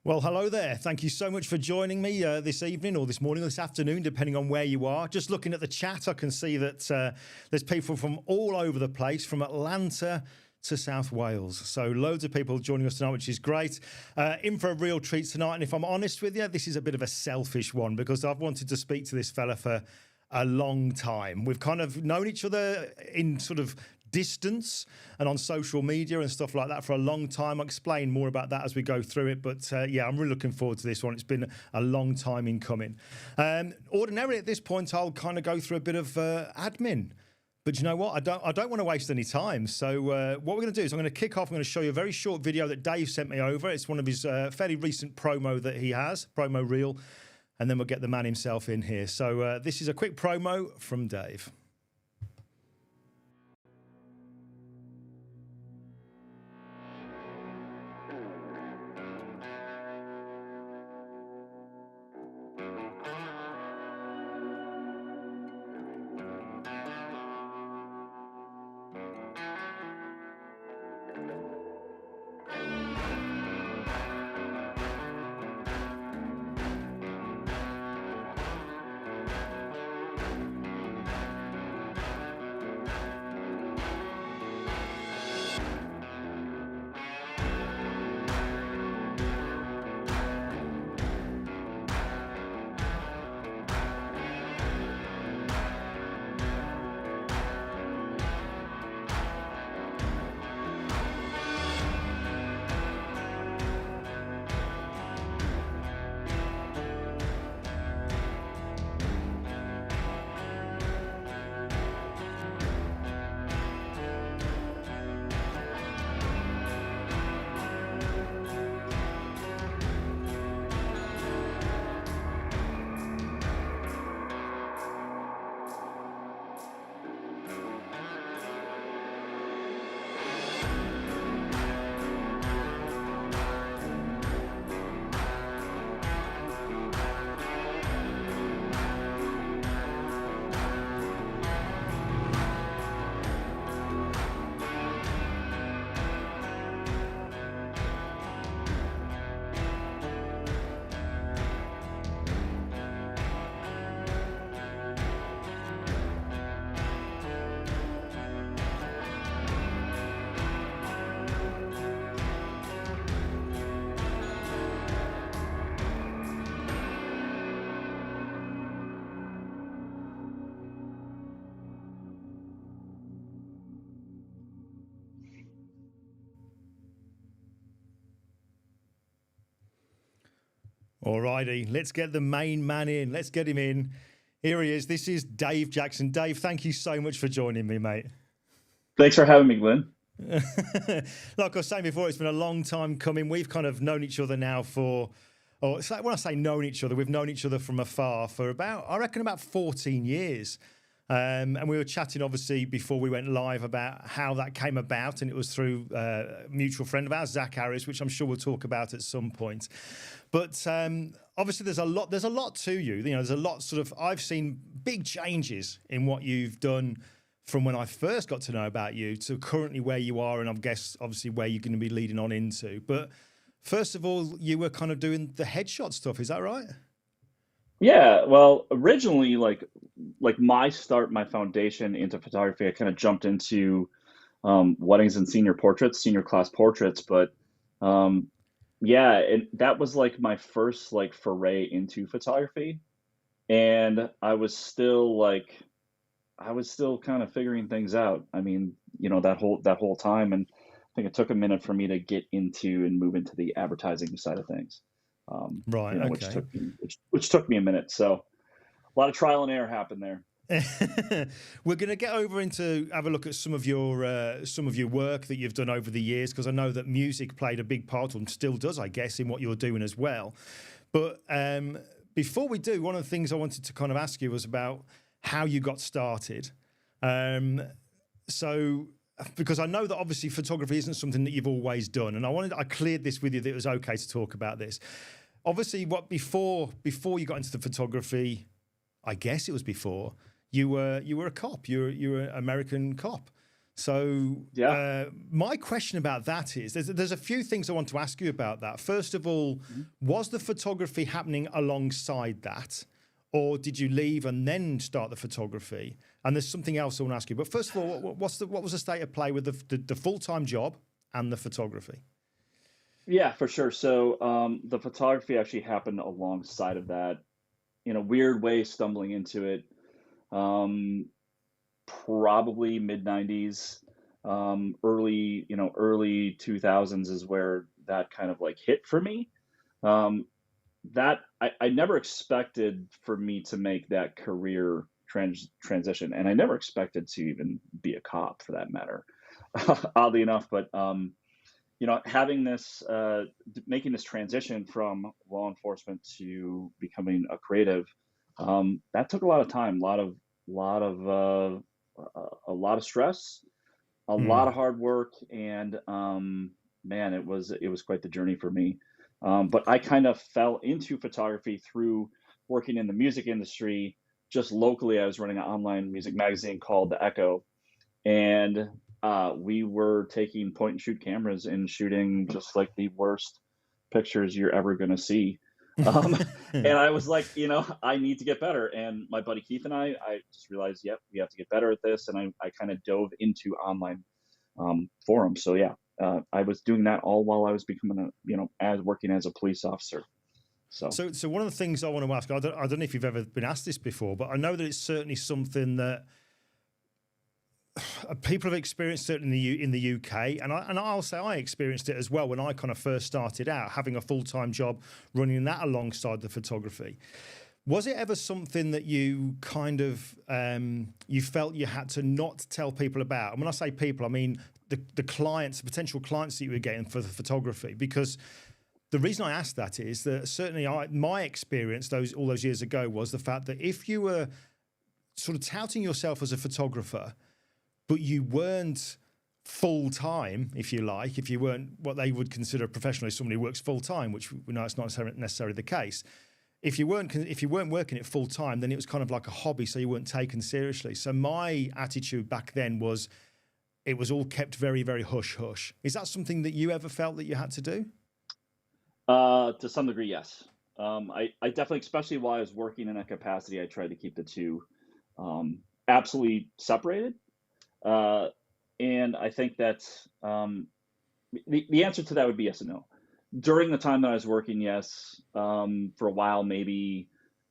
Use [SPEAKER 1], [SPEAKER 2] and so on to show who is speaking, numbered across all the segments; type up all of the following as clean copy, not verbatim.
[SPEAKER 1] Well, hello there. Thank you so much for joining me this evening or this morning or this afternoon, depending on where you are. Just looking at the chat, I can see that there's people from all over the place, from Atlanta to South Wales. So loads of people joining us tonight, which is great. In for a real treat tonight. And if I'm honest with you, this is a bit of a selfish one because I've wanted to speak to this fella for a long time. We've kind of known each other in sort of distance and on social media and stuff like that for a long time. I'll explain more about that as we go through it, but yeah, I'm really looking forward to this one. It's been a long time in coming. Ordinarily at this point I'll kind of go through a bit of admin, but you know what, I don't want to waste any time. So what we're going to do is I'm going to kick off. I'm going to show you a very short video that Dave sent me over. It's one of his fairly recent promo that he has, promo reel, and then we'll get the man himself in here. So this is a quick promo from Dave. Alrighty, let's get the main man in. Let's get him in. Here he is. This is Dave Jackson. Dave, thank you so much for joining me, mate.
[SPEAKER 2] Thanks for having me, Glenn.
[SPEAKER 1] Like I was saying before, it's been a long time coming. We've kind of known each other now for, or it's like when I say known each other, we've known each other from afar for about, I reckon about 14 years. And we were chatting, obviously, before we went live about how that came about, and it was through a mutual friend of ours, Zach Harris, which I'm sure we'll talk about at some point. But obviously, there's a lot to you. You know, there's a lot sort of. I've seen big changes in what you've done from when I first got to know about you to currently where you are, and I guess obviously where you're going to be leading on into. But first of all, you were kind of doing the headshot stuff. Is that right?
[SPEAKER 2] Yeah, well, originally, like my foundation into photography, I kind of jumped into weddings and senior class portraits. But yeah, that was like my first like foray into photography, and I was still kind of figuring things out. I mean, you know, that whole time, and I think it took a minute for me to get into and move into the advertising side of things.
[SPEAKER 1] Right.
[SPEAKER 2] You know,
[SPEAKER 1] Okay.
[SPEAKER 2] which took me a minute. So a lot of trial and error happened there.
[SPEAKER 1] We're going to get over into have a look at some of your work that you've done over the years, because I know that music played a big part, and still does, I guess, in what you're doing as well. But before we do, one of the things I wanted to kind of ask you was about how you got started. So, because I know that obviously photography isn't something that you've always done, and I cleared this with you that it was okay to talk about this. Obviously, before you got into the photography, I guess it was before you were a cop. You were an American cop. So
[SPEAKER 2] Yeah.
[SPEAKER 1] my question about that is, there's a few things I want to ask you about that. First of all, was the photography happening alongside that? Or did you leave and then start the photography? And there's something else I want to ask you. But first of all, what was the state of play with the full-time job and the photography?
[SPEAKER 2] Yeah, for sure. So the photography actually happened alongside of that in a weird way, stumbling into it. Probably mid 90s, early 2000s is where that kind of like hit for me. That I never expected for me to make that career transition, and I never expected to even be a cop for that matter, oddly enough. But having this, making this transition from law enforcement to becoming a creative, that took a lot of time, a lot of stress, a lot of hard work, and man, it was quite the journey for me. But I kind of fell into photography through working in the music industry. Just locally, I was running an online music magazine called 𝐓𝐡𝐞, and we were taking point and shoot cameras and shooting just like the worst pictures you're ever going to see. And I was like, I need to get better. And my buddy Keith and I just realized, yep, we have to get better at this. And I kind of dove into online forums. So yeah, I was doing that all while I was becoming working as a police officer. So
[SPEAKER 1] one of the things I want to ask, I don't know if you've ever been asked this before, but I know that it's certainly something that people have experienced it in the UK, and I'll say I experienced it as well when I kind of first started out, having a full-time job, running that alongside the photography. Was it ever something that you kind of you felt you had to not tell people about? And when I say people, I mean the clients, the potential clients that you were getting for the photography, because the reason I asked that is that certainly my experience all those years ago was the fact that if you were sort of touting yourself as a photographer, but you weren't full-time, if you like, if you weren't what they would consider a professional, somebody who works full-time, which we know it's not necessarily the case. If you weren't working it full-time, then it was kind of like a hobby, so you weren't taken seriously. So my attitude back then was it was all kept very, very hush-hush. Is that something that you ever felt that you had to do?
[SPEAKER 2] To some degree, yes. I definitely, especially while I was working in that capacity, I tried to keep the two absolutely separated. And I think that's the answer to that would be yes and no. During the time that I was working, yes. For a while, maybe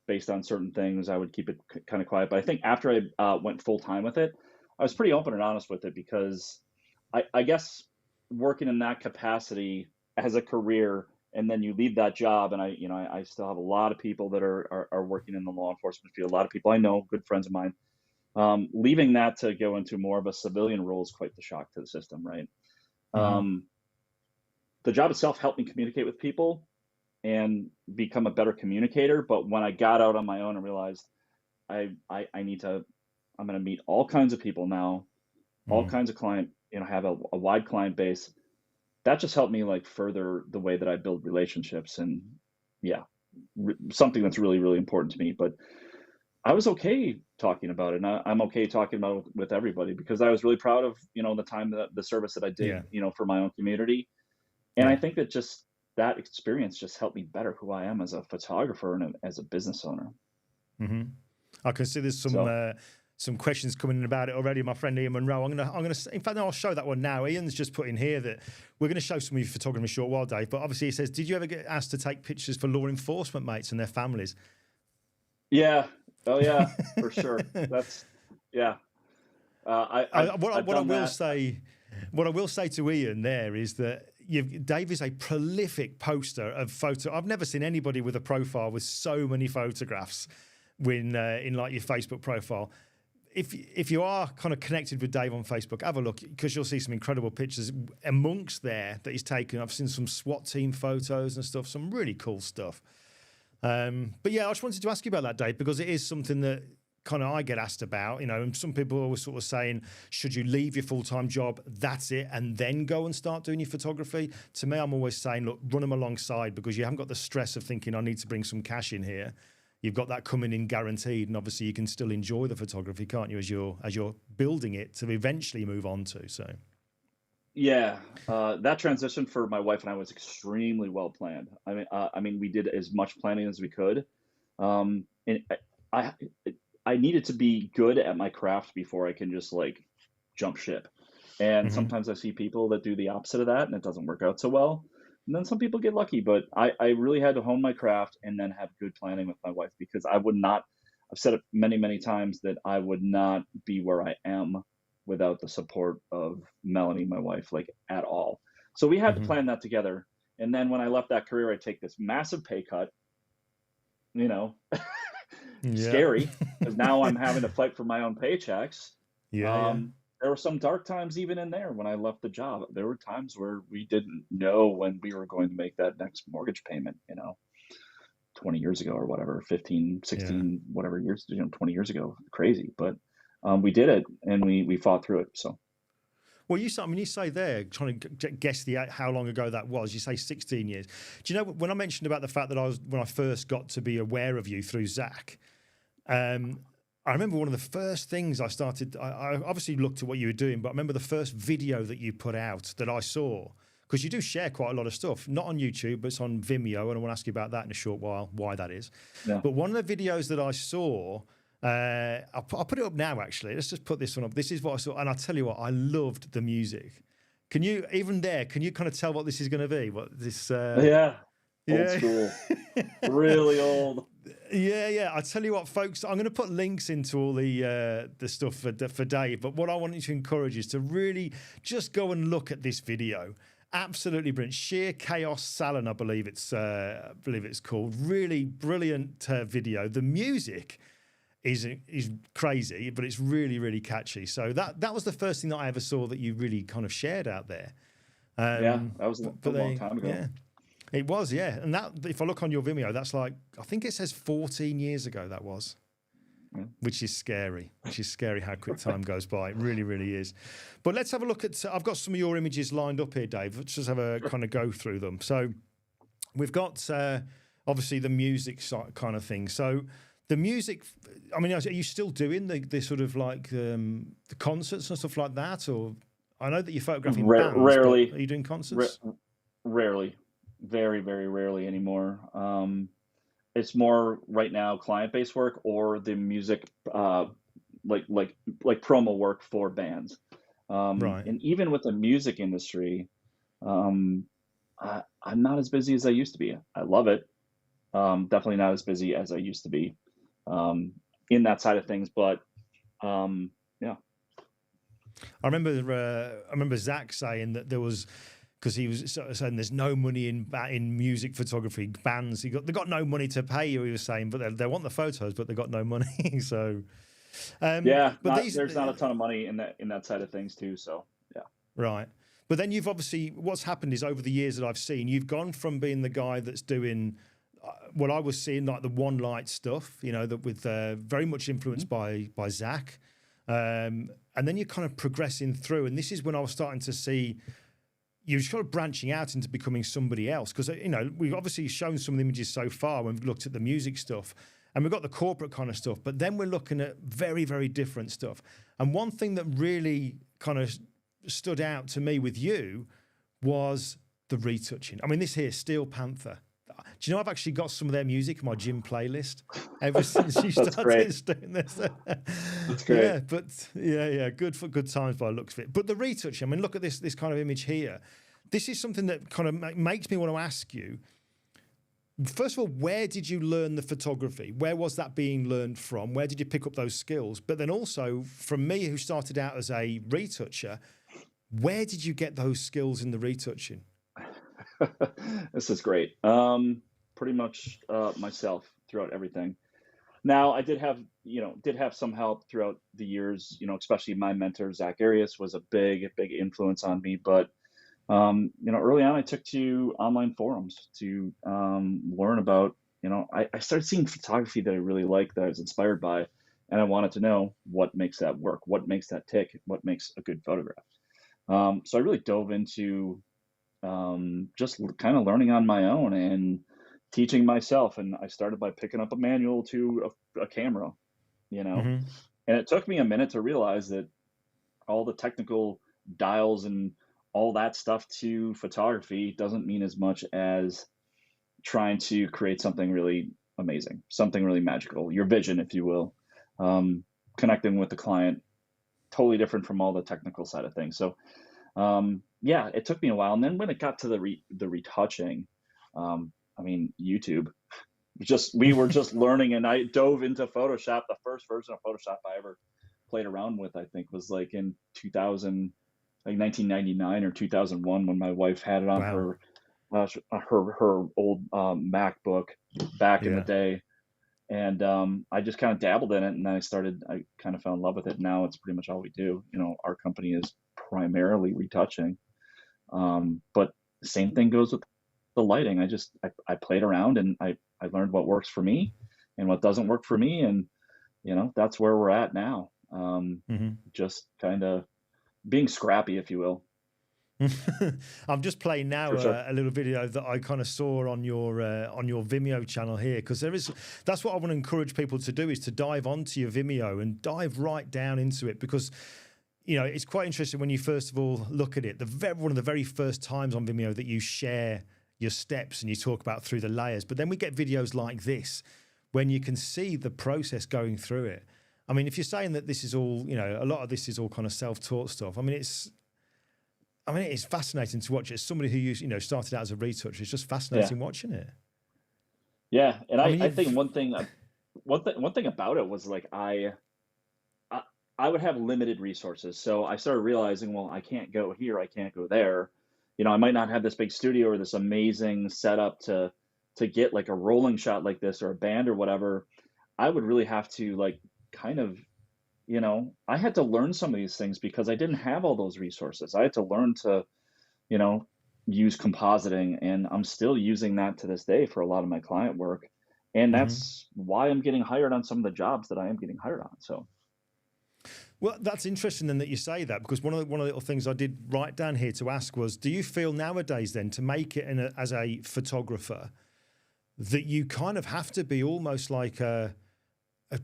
[SPEAKER 2] based on certain things, I would keep it kind of quiet. But I think after I went full time with it, I was pretty open and honest with it, because I guess working in that capacity as a career, and then you leave that job, and I still have a lot of people that are working in the law enforcement field, a lot of people I know, good friends of mine. Leaving that to go into more of a civilian role is quite the shock to the system, right? The job itself helped me communicate with people and become a better communicator. But when I got out on my own and realized I'm going to meet all kinds of people now, all kinds of client, have a wide client base. That just helped me like further the way that I build relationships, and something that's really, really important to me. But I was okay talking about it, and I'm okay talking about it with everybody, because I was really proud of, the time the service that I did, for my own community. And I think that just that experience just helped me better who I am as a photographer and as a business owner.
[SPEAKER 1] I can see there's some questions coming in about it already. My friend Ian Monroe, I'm gonna. In fact, no, I'll show that one now. Ian's just put in here that we're going to show some of your photography in a short while, Dave. But obviously, he says, "Did you ever get asked to take pictures for law enforcement mates and their families?"
[SPEAKER 2] Yeah. Oh yeah, for sure. That's what I
[SPEAKER 1] will say to Ian there is that Dave is a prolific poster of photo. I've never seen anybody with a profile with so many photographs in like your Facebook profile. If you are kind of connected with Dave on Facebook, have a look, because you'll see some incredible pictures amongst there that he's taken. I've seen some SWAT team photos and stuff, some really cool stuff. But yeah, I just wanted to ask you about that, Dave, because it is something that kind of I get asked about, and some people are always sort of saying, should you leave your full-time job, that's it, and then go and start doing your photography? To me, I'm always saying, look, run them alongside, because you haven't got the stress of thinking I need to bring some cash in here. you've got that coming in guaranteed, and obviously you can still enjoy the photography, can't you, as you're building it to eventually move on to. So
[SPEAKER 2] Yeah, that transition for my wife and I was extremely well planned. I mean, we did as much planning as we could. And I, I needed to be good at my craft before I can just like jump ship. And
[SPEAKER 1] hmm
[SPEAKER 2] sometimes I see people that do the opposite of that, and it doesn't work out so well. And then some people get lucky, but I really had to hone my craft and then have good planning with my wife because I would not. I've said it many, many times that I would not be where I am without the support of Melanie, my wife, like at all. So we had to
[SPEAKER 1] hmm
[SPEAKER 2] plan that together. And then when I left that career, I take this massive pay cut, you know,
[SPEAKER 1] yeah,
[SPEAKER 2] scary because now I'm having to fight for my own paychecks.
[SPEAKER 1] yeah.
[SPEAKER 2] Um, there were some dark times even in there when I left the job. There were times where we didn't know when we were going to make that next mortgage payment, 20 years ago or whatever, 15,
[SPEAKER 1] Yeah.
[SPEAKER 2] 16, whatever years, 20 years ago. Crazy, but we did it and we fought through it. So
[SPEAKER 1] Well, you say, I mean, you say there, trying to guess how long ago that was. You say 16 years. Do you know when I mentioned about the fact that when I first got to be aware of you through Zach? I remember one of the first things I started. I obviously looked at what you were doing, but I remember the first video that you put out that I saw, because you do share quite a lot of stuff, not on YouTube, but it's on Vimeo, and I want to ask you about that in a short while, why that is.
[SPEAKER 2] yeah.
[SPEAKER 1] But one of the videos that I saw. I'll put it up now, actually. Let's just put this one up. This is what I saw. And I'll tell you what, I loved the music. Can you kind of tell what this is going to be? What this,
[SPEAKER 2] Yeah, old
[SPEAKER 1] yeah.
[SPEAKER 2] school, really old.
[SPEAKER 1] Yeah. I tell you what, folks, I'm going to put links into all the stuff for Dave. But what I want you to encourage is to really just go and look at this video. Absolutely brilliant. Sheer Chaos Salon, I believe it's called. Really brilliant video. The music is crazy, but it's really, really catchy. So that was the first thing that I ever saw that you really kind of shared out there.
[SPEAKER 2] Yeah, that was a long time ago.
[SPEAKER 1] Yeah, it was, yeah. And that, if I look on your Vimeo, that's like, I think it says 14 years ago that was,
[SPEAKER 2] Yeah.
[SPEAKER 1] which is scary. Which is scary how quick time goes by. It really, really is. But let's have a look at, I've got some of your images lined up here, Dave. Let's just have a kind of go through them. So we've got, obviously, the music kind of thing. So the music, I mean, are you still doing the sort of like the concerts and stuff like that? Or I know that you're photographing bands,
[SPEAKER 2] Rarely,
[SPEAKER 1] but are you doing concerts?
[SPEAKER 2] rarely, very, very rarely anymore. It's more right now client-based work or the music, like promo work for bands.
[SPEAKER 1] Right.
[SPEAKER 2] And even with the music industry, um, I'm not as busy as I used to be. I love it. Definitely not as busy as I used to be in that side of things. But yeah,
[SPEAKER 1] I remember Zach saying that there was, because he was sort of saying there's no money in music photography bands. They got no money to pay you. He was saying, but they want the photos, but they got no money. So,
[SPEAKER 2] yeah,
[SPEAKER 1] but
[SPEAKER 2] there's not a ton of money in that side of things too. So yeah,
[SPEAKER 1] right. But then you've obviously, what's happened is over the years that I've seen, you've gone from being the guy that's doing what I was seeing, like the one light stuff, that with very much influenced by Zach. And then you're kind of progressing through. And this is when I was starting to see you're kind of branching out into becoming somebody else. Because, we've obviously shown some of the images so far when we've looked at the music stuff. And we've got the corporate kind of stuff. But then we're looking at very, very different stuff. And one thing that really kind of stood out to me with you was the retouching. I mean, this here, Steel Panther. Do you know I've actually got some of their music in my gym playlist ever since you started doing this?
[SPEAKER 2] That's great.
[SPEAKER 1] Yeah, but yeah, good times by the looks of it. But the retouching, I mean, look at this kind of image here. This is something that kind of makes me want to ask you. First of all, where did you learn the photography? Where was that being learned from? Where did you pick up those skills? But then also, from me, who started out as a retoucher, where did you get those skills in the retouching?
[SPEAKER 2] This is great. Pretty much myself throughout everything. Now, I did have some help throughout the years. Especially my mentor Zach Arias was a big influence on me. But early on, I took to online forums to learn about. I started seeing photography that I really liked, that I was inspired by, and I wanted to know what makes that work, what makes that tick, what makes a good photograph. So I really dove into just kind of learning on my own, and teaching myself, and I started by picking up a manual to a camera, you know,
[SPEAKER 1] Hmm.
[SPEAKER 2] and it took me a minute to realize that all the technical dials and all that stuff to photography doesn't mean as much as trying to create something really amazing, something really magical, your vision, if you will, um, connecting with the client, totally different from all the technical side of things. So yeah, it took me a while, and then when it got to the retouching, I mean, YouTube. Just we were just learning, and I dove into Photoshop. The first version of Photoshop I ever played around with, I think, was like in 2000, like 1999 or 2001, when my wife had it on
[SPEAKER 1] Wow.
[SPEAKER 2] her old MacBook back in the
[SPEAKER 1] Yeah.
[SPEAKER 2] day, and I just kind of dabbled in it, and then I kind of fell in love with it. Now it's pretty much all we do. You know, our company is primarily retouching, but same thing goes with the lighting. I played around, and I learned what works for me and what doesn't work for me, and you know, that's where we're at now.
[SPEAKER 1] Hmm.
[SPEAKER 2] Just kind of being scrappy, if you will.
[SPEAKER 1] I'm just playing now
[SPEAKER 2] For sure.
[SPEAKER 1] a little video that I kind of saw on your Vimeo channel here, because that's what I want to encourage people to do, is to dive onto your Vimeo and dive right down into it, because you know, it's quite interesting when you first of all look at it. One of the very first times on Vimeo that you share your steps and you talk about through the layers, but then we get videos like this when you can see the process going through it. I mean, if you're saying that this is all, you know, a lot of this is all kind of self-taught stuff. I mean, it's fascinating to watch. As somebody who started out as a retoucher, it's just
[SPEAKER 2] Yeah.
[SPEAKER 1] fascinating watching it.
[SPEAKER 2] Yeah. And
[SPEAKER 1] I mean,
[SPEAKER 2] I think one thing about it was like I I would have limited resources. So I started realizing, well, I can't go here, I can't go there. You know, I might not have this big studio or this amazing setup to get like a rolling shot like this, or a band or whatever. I would really have to like kind of, you know, I had to learn some of these things because I didn't have all those resources. I had to learn to, you know, use compositing, and I'm still using that to this day for a lot of my client work. And
[SPEAKER 1] mhm.
[SPEAKER 2] that's why I'm getting hired on some of the jobs that I am getting hired on. So
[SPEAKER 1] Well, that's interesting then that you say that, because one of the little things I did write down here to ask was, do you feel nowadays then, to make it as a photographer, that you kind of have to be almost like a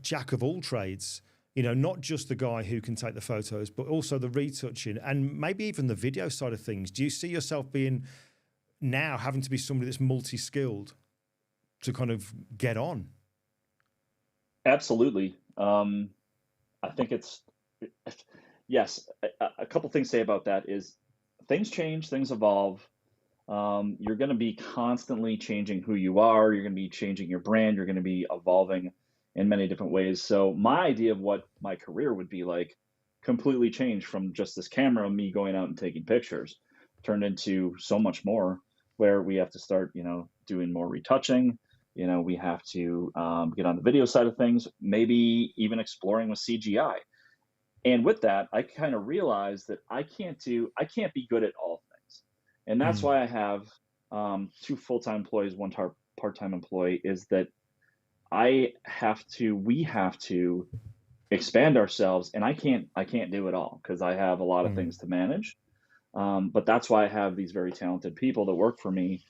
[SPEAKER 1] jack of all trades? You know, not just the guy who can take the photos, but also the retouching and maybe even the video side of things. Do you see yourself being now having to be somebody that's multi-skilled to kind of get on?
[SPEAKER 2] absolutely. I think it's yes. A couple things to say about that is things change, things evolve. You're going to be constantly changing who you are. You're going to be changing your brand. You're going to be evolving in many different ways. So my idea of what my career would be like completely changed from just this camera, me going out and taking pictures, turned into so much more, where we have to start, you know, doing more retouching. You know, we have to get on the video side of things, maybe even exploring with CGI. And with that, I kind of realized that I can't be good at all things. And that's
[SPEAKER 1] Mm,
[SPEAKER 2] why I have two full-time employees, one part-time employee, is that we have to expand ourselves, and I can't do it all because I have a lot of
[SPEAKER 1] mm.
[SPEAKER 2] things to manage. But that's why I have these very talented people that work for me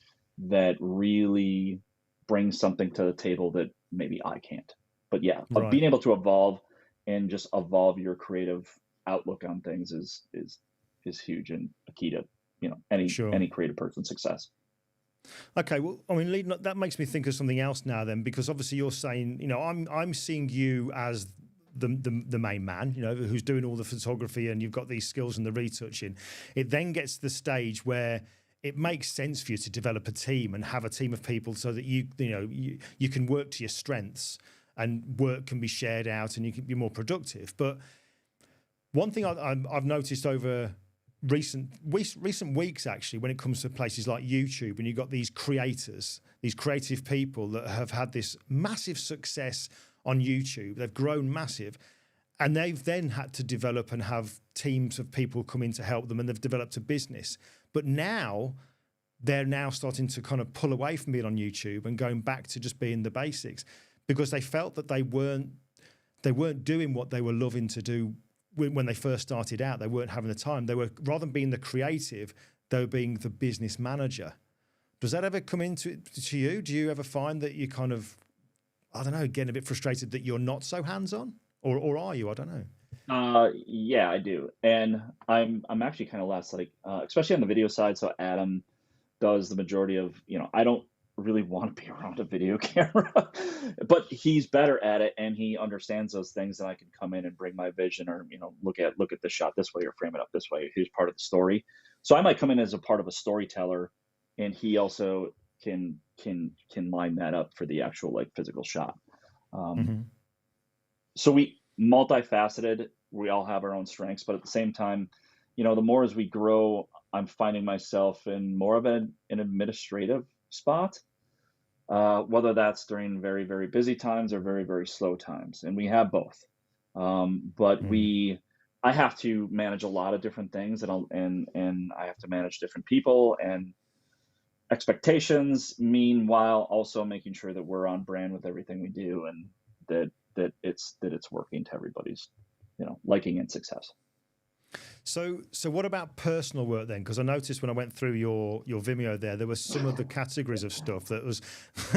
[SPEAKER 2] that really bring something to the table that maybe I can't. But yeah,
[SPEAKER 1] Right.
[SPEAKER 2] being able to evolve and just evolve your creative outlook on things is huge and a key to, you know,
[SPEAKER 1] Sure.
[SPEAKER 2] any creative person's success.
[SPEAKER 1] Okay, well, I mean, that makes me think of something else now then, because obviously you're saying, you know, I'm seeing you as the main man, you know, who's doing all the photography, and you've got these skills and the retouching. It then gets to the stage where it makes sense for you to develop a team and have a team of people so that you can work to your strengths, and work can be shared out and you can be more productive. But one thing I've noticed over recent weeks, actually, when it comes to places like YouTube, when you've got these creators, these creative people that have had this massive success on YouTube, they've grown massive, and they've then had to develop and have teams of people come in to help them, and they've developed a business. But now they're now starting to kind of pull away from being on YouTube and going back to just being the basics, because they felt that they weren't doing what they were loving to do when they first started out. They weren't having the time. They were, rather than being the creative, they were being the business manager. Does that ever come into to you? Do you ever find that you kind of, I don't know, getting a bit frustrated that you're not so hands-on, or are you? I don't know.
[SPEAKER 2] Yeah, I do, and I'm actually kind of less like, especially on the video side. So Adam does the majority of, I don't really want to be around a video camera, but he's better at it and he understands those things, and I can come in and bring my vision, or, look at the shot this way or frame it up this way. Here's part of the story. So I might come in as a part of a storyteller, and he also can line that up for the actual like physical shot. Um,
[SPEAKER 1] Hmm.
[SPEAKER 2] so we multifaceted, we all have our own strengths, but at the same time, the more as we grow, I'm finding myself in more of an administrative spot, whether that's during very, very busy times or very, very slow times. And we have both. But
[SPEAKER 1] Mm.
[SPEAKER 2] I have to manage a lot of different things, and I have to manage different people and expectations, meanwhile also making sure that we're on brand with everything we do, and that it's working to everybody's, liking and success.
[SPEAKER 1] So what about personal work then? Because I noticed when I went through your Vimeo there were some of the categories of stuff that was,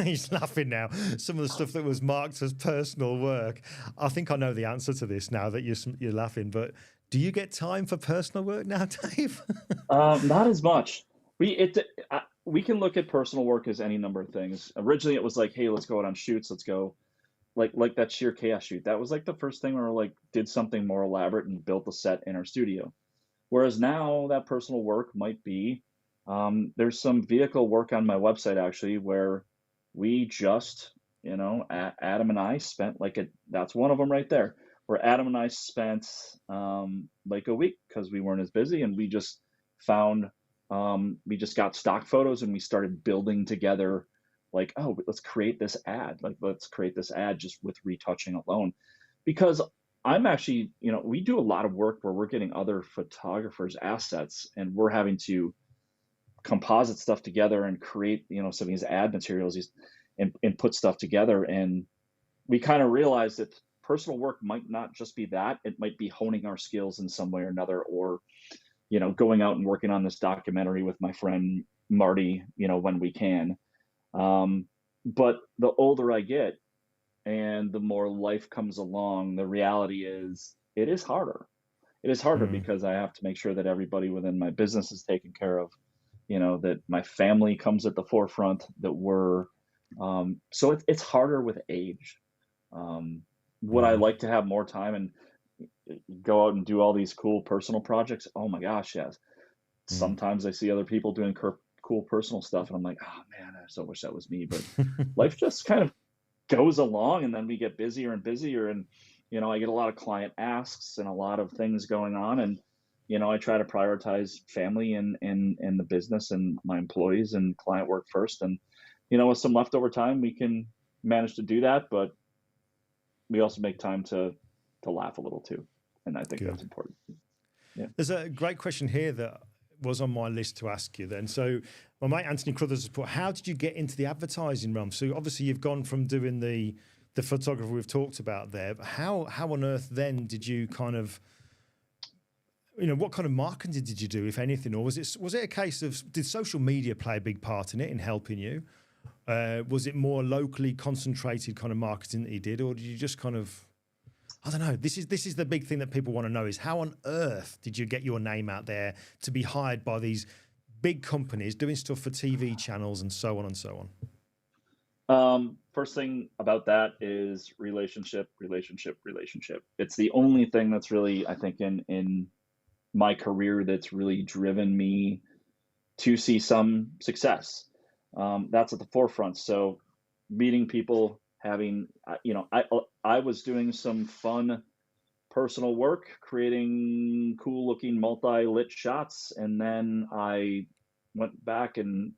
[SPEAKER 1] he's laughing now, some of the stuff that was marked as personal work. I think I know the answer to this now that you're laughing, but do you get time for personal work now, Dave?
[SPEAKER 2] Not as much. We can look at personal work as any number of things. Originally, it was like, hey, let's go out on shoots. Let's go, like that sheer chaos shoot. That was like the first thing where like did something more elaborate and built a set in our studio. Whereas now that personal work might be, there's some vehicle work on my website actually where we just, Adam and I spent that's one of them right there, where Adam and I spent like a week because we weren't as busy, and we just found, we just got stock photos and we started building together like, oh, let's create this ad. Like, let's create this ad just with retouching alone. Because I'm actually, we do a lot of work where we're getting other photographers' assets and we're having to composite stuff together and create, some of these ad materials, and put stuff together. And we kind of realized that personal work might not just be that, it might be honing our skills in some way or another, or, going out and working on this documentary with my friend Marty, when we can. But the older I get and the more life comes along, the reality is it is harder. It is harder
[SPEAKER 1] Mm.
[SPEAKER 2] because I have to make sure that everybody within my business is taken care of, that my family comes at the forefront, that so it's harder with age. Would I
[SPEAKER 1] Mm.
[SPEAKER 2] like to have more time and go out and do all these cool personal projects? Oh my gosh, yes.
[SPEAKER 1] Mm.
[SPEAKER 2] Sometimes I see other people doing cool personal stuff, and I'm like, oh man, I so wish that was me. But life just kind of goes along, and then we get busier and busier, and I get a lot of client asks and a lot of things going on, and I try to prioritize family and the business and my employees and client work first, and with some leftover time we can manage to do that, but we also make time to laugh a little too, and I think that's
[SPEAKER 1] Good.
[SPEAKER 2] important. Yeah.
[SPEAKER 1] There's a great question here that was on my list to ask you then. So my mate Anthony Crothers has put, how did you get into the advertising realm? So obviously you've gone from doing the photography we've talked about there, but how on earth then did you kind of, what kind of marketing did you do, if anything? Or was it a case of, did social media play a big part in it, in helping you? Was it more locally concentrated kind of marketing that you did, or did you just kind of, I don't know. This is the big thing that people want to know, is how on earth did you get your name out there to be hired by these big companies doing stuff for TV channels and so on and so
[SPEAKER 2] on? First thing about that is relationship. It's the only thing that's really, I think, in my career that's really driven me to see some success. That's at the forefront. So meeting people, having, I was doing some fun personal work, creating cool looking multi-lit shots. And then I went back and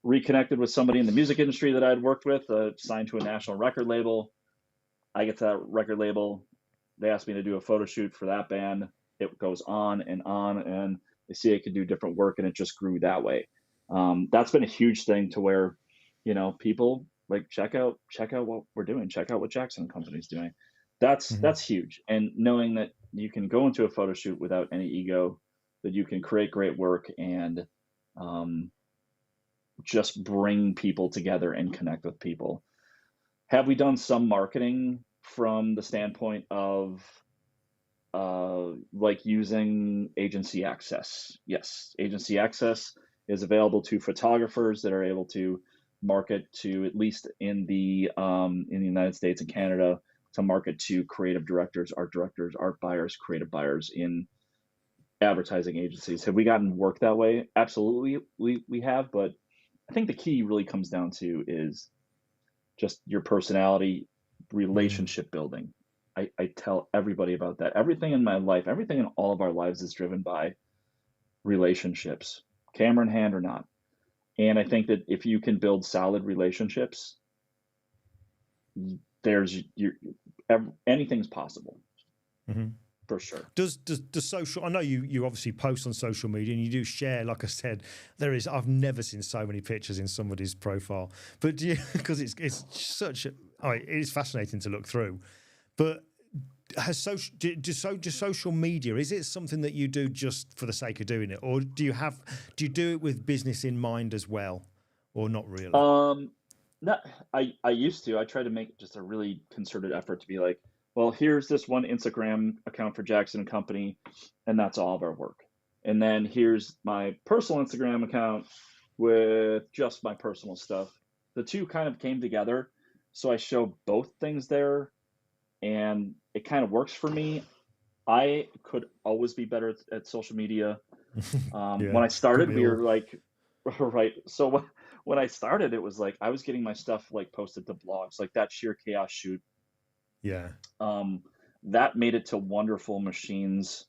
[SPEAKER 2] reconnected with somebody in the music industry that I'd worked with, signed to a national record label. I get to that record label. They asked me to do a photo shoot for that band. It goes on, and they see I could do different work, and it just grew that way. That's been a huge thing, to where, people like, check out what we're doing, check out what Jackson Company's doing.
[SPEAKER 1] on.
[SPEAKER 2] That's huge. And knowing that you can go into a photo shoot without any ego, that you can create great work, and just bring people together and connect with people. Have we done some marketing from the standpoint of like using agency access? Yes, agency access is available to photographers that are able to market to, at least in the United States and Canada, to market to creative directors, art buyers, creative buyers in advertising agencies. Have we gotten work that way? Absolutely, we have, but I think the key really comes down to is just your personality, relationship building. I tell everybody about that. Everything in my life, everything in all of our lives is driven by relationships, camera in hand or not. And I think that if you can build solid relationships, there's anything's possible.
[SPEAKER 1] Mm-hmm.
[SPEAKER 2] For sure.
[SPEAKER 1] Does social? I know you obviously post on social media and you do share. Like I said, I've never seen so many pictures in somebody's profile. But do you? Because it's such. It is fascinating to look through. But has social media? Is it something that you do just for the sake of doing it, or do you do it with business in mind as well, or not really?
[SPEAKER 2] No, I used to. I try to make just a really concerted effort to be like, well, here's this one Instagram account for Jackson & Company, and that's all of our work. And then here's my personal Instagram account with just my personal stuff. The two kind of came together, so I show both things there, and it kind of works for me. I could always be better at social media. When I started, we were like, right. So when I started, it was like I was getting my stuff like posted to blogs, like that sheer chaos shoot.
[SPEAKER 1] Yeah.
[SPEAKER 2] That made it to Wonderful Machines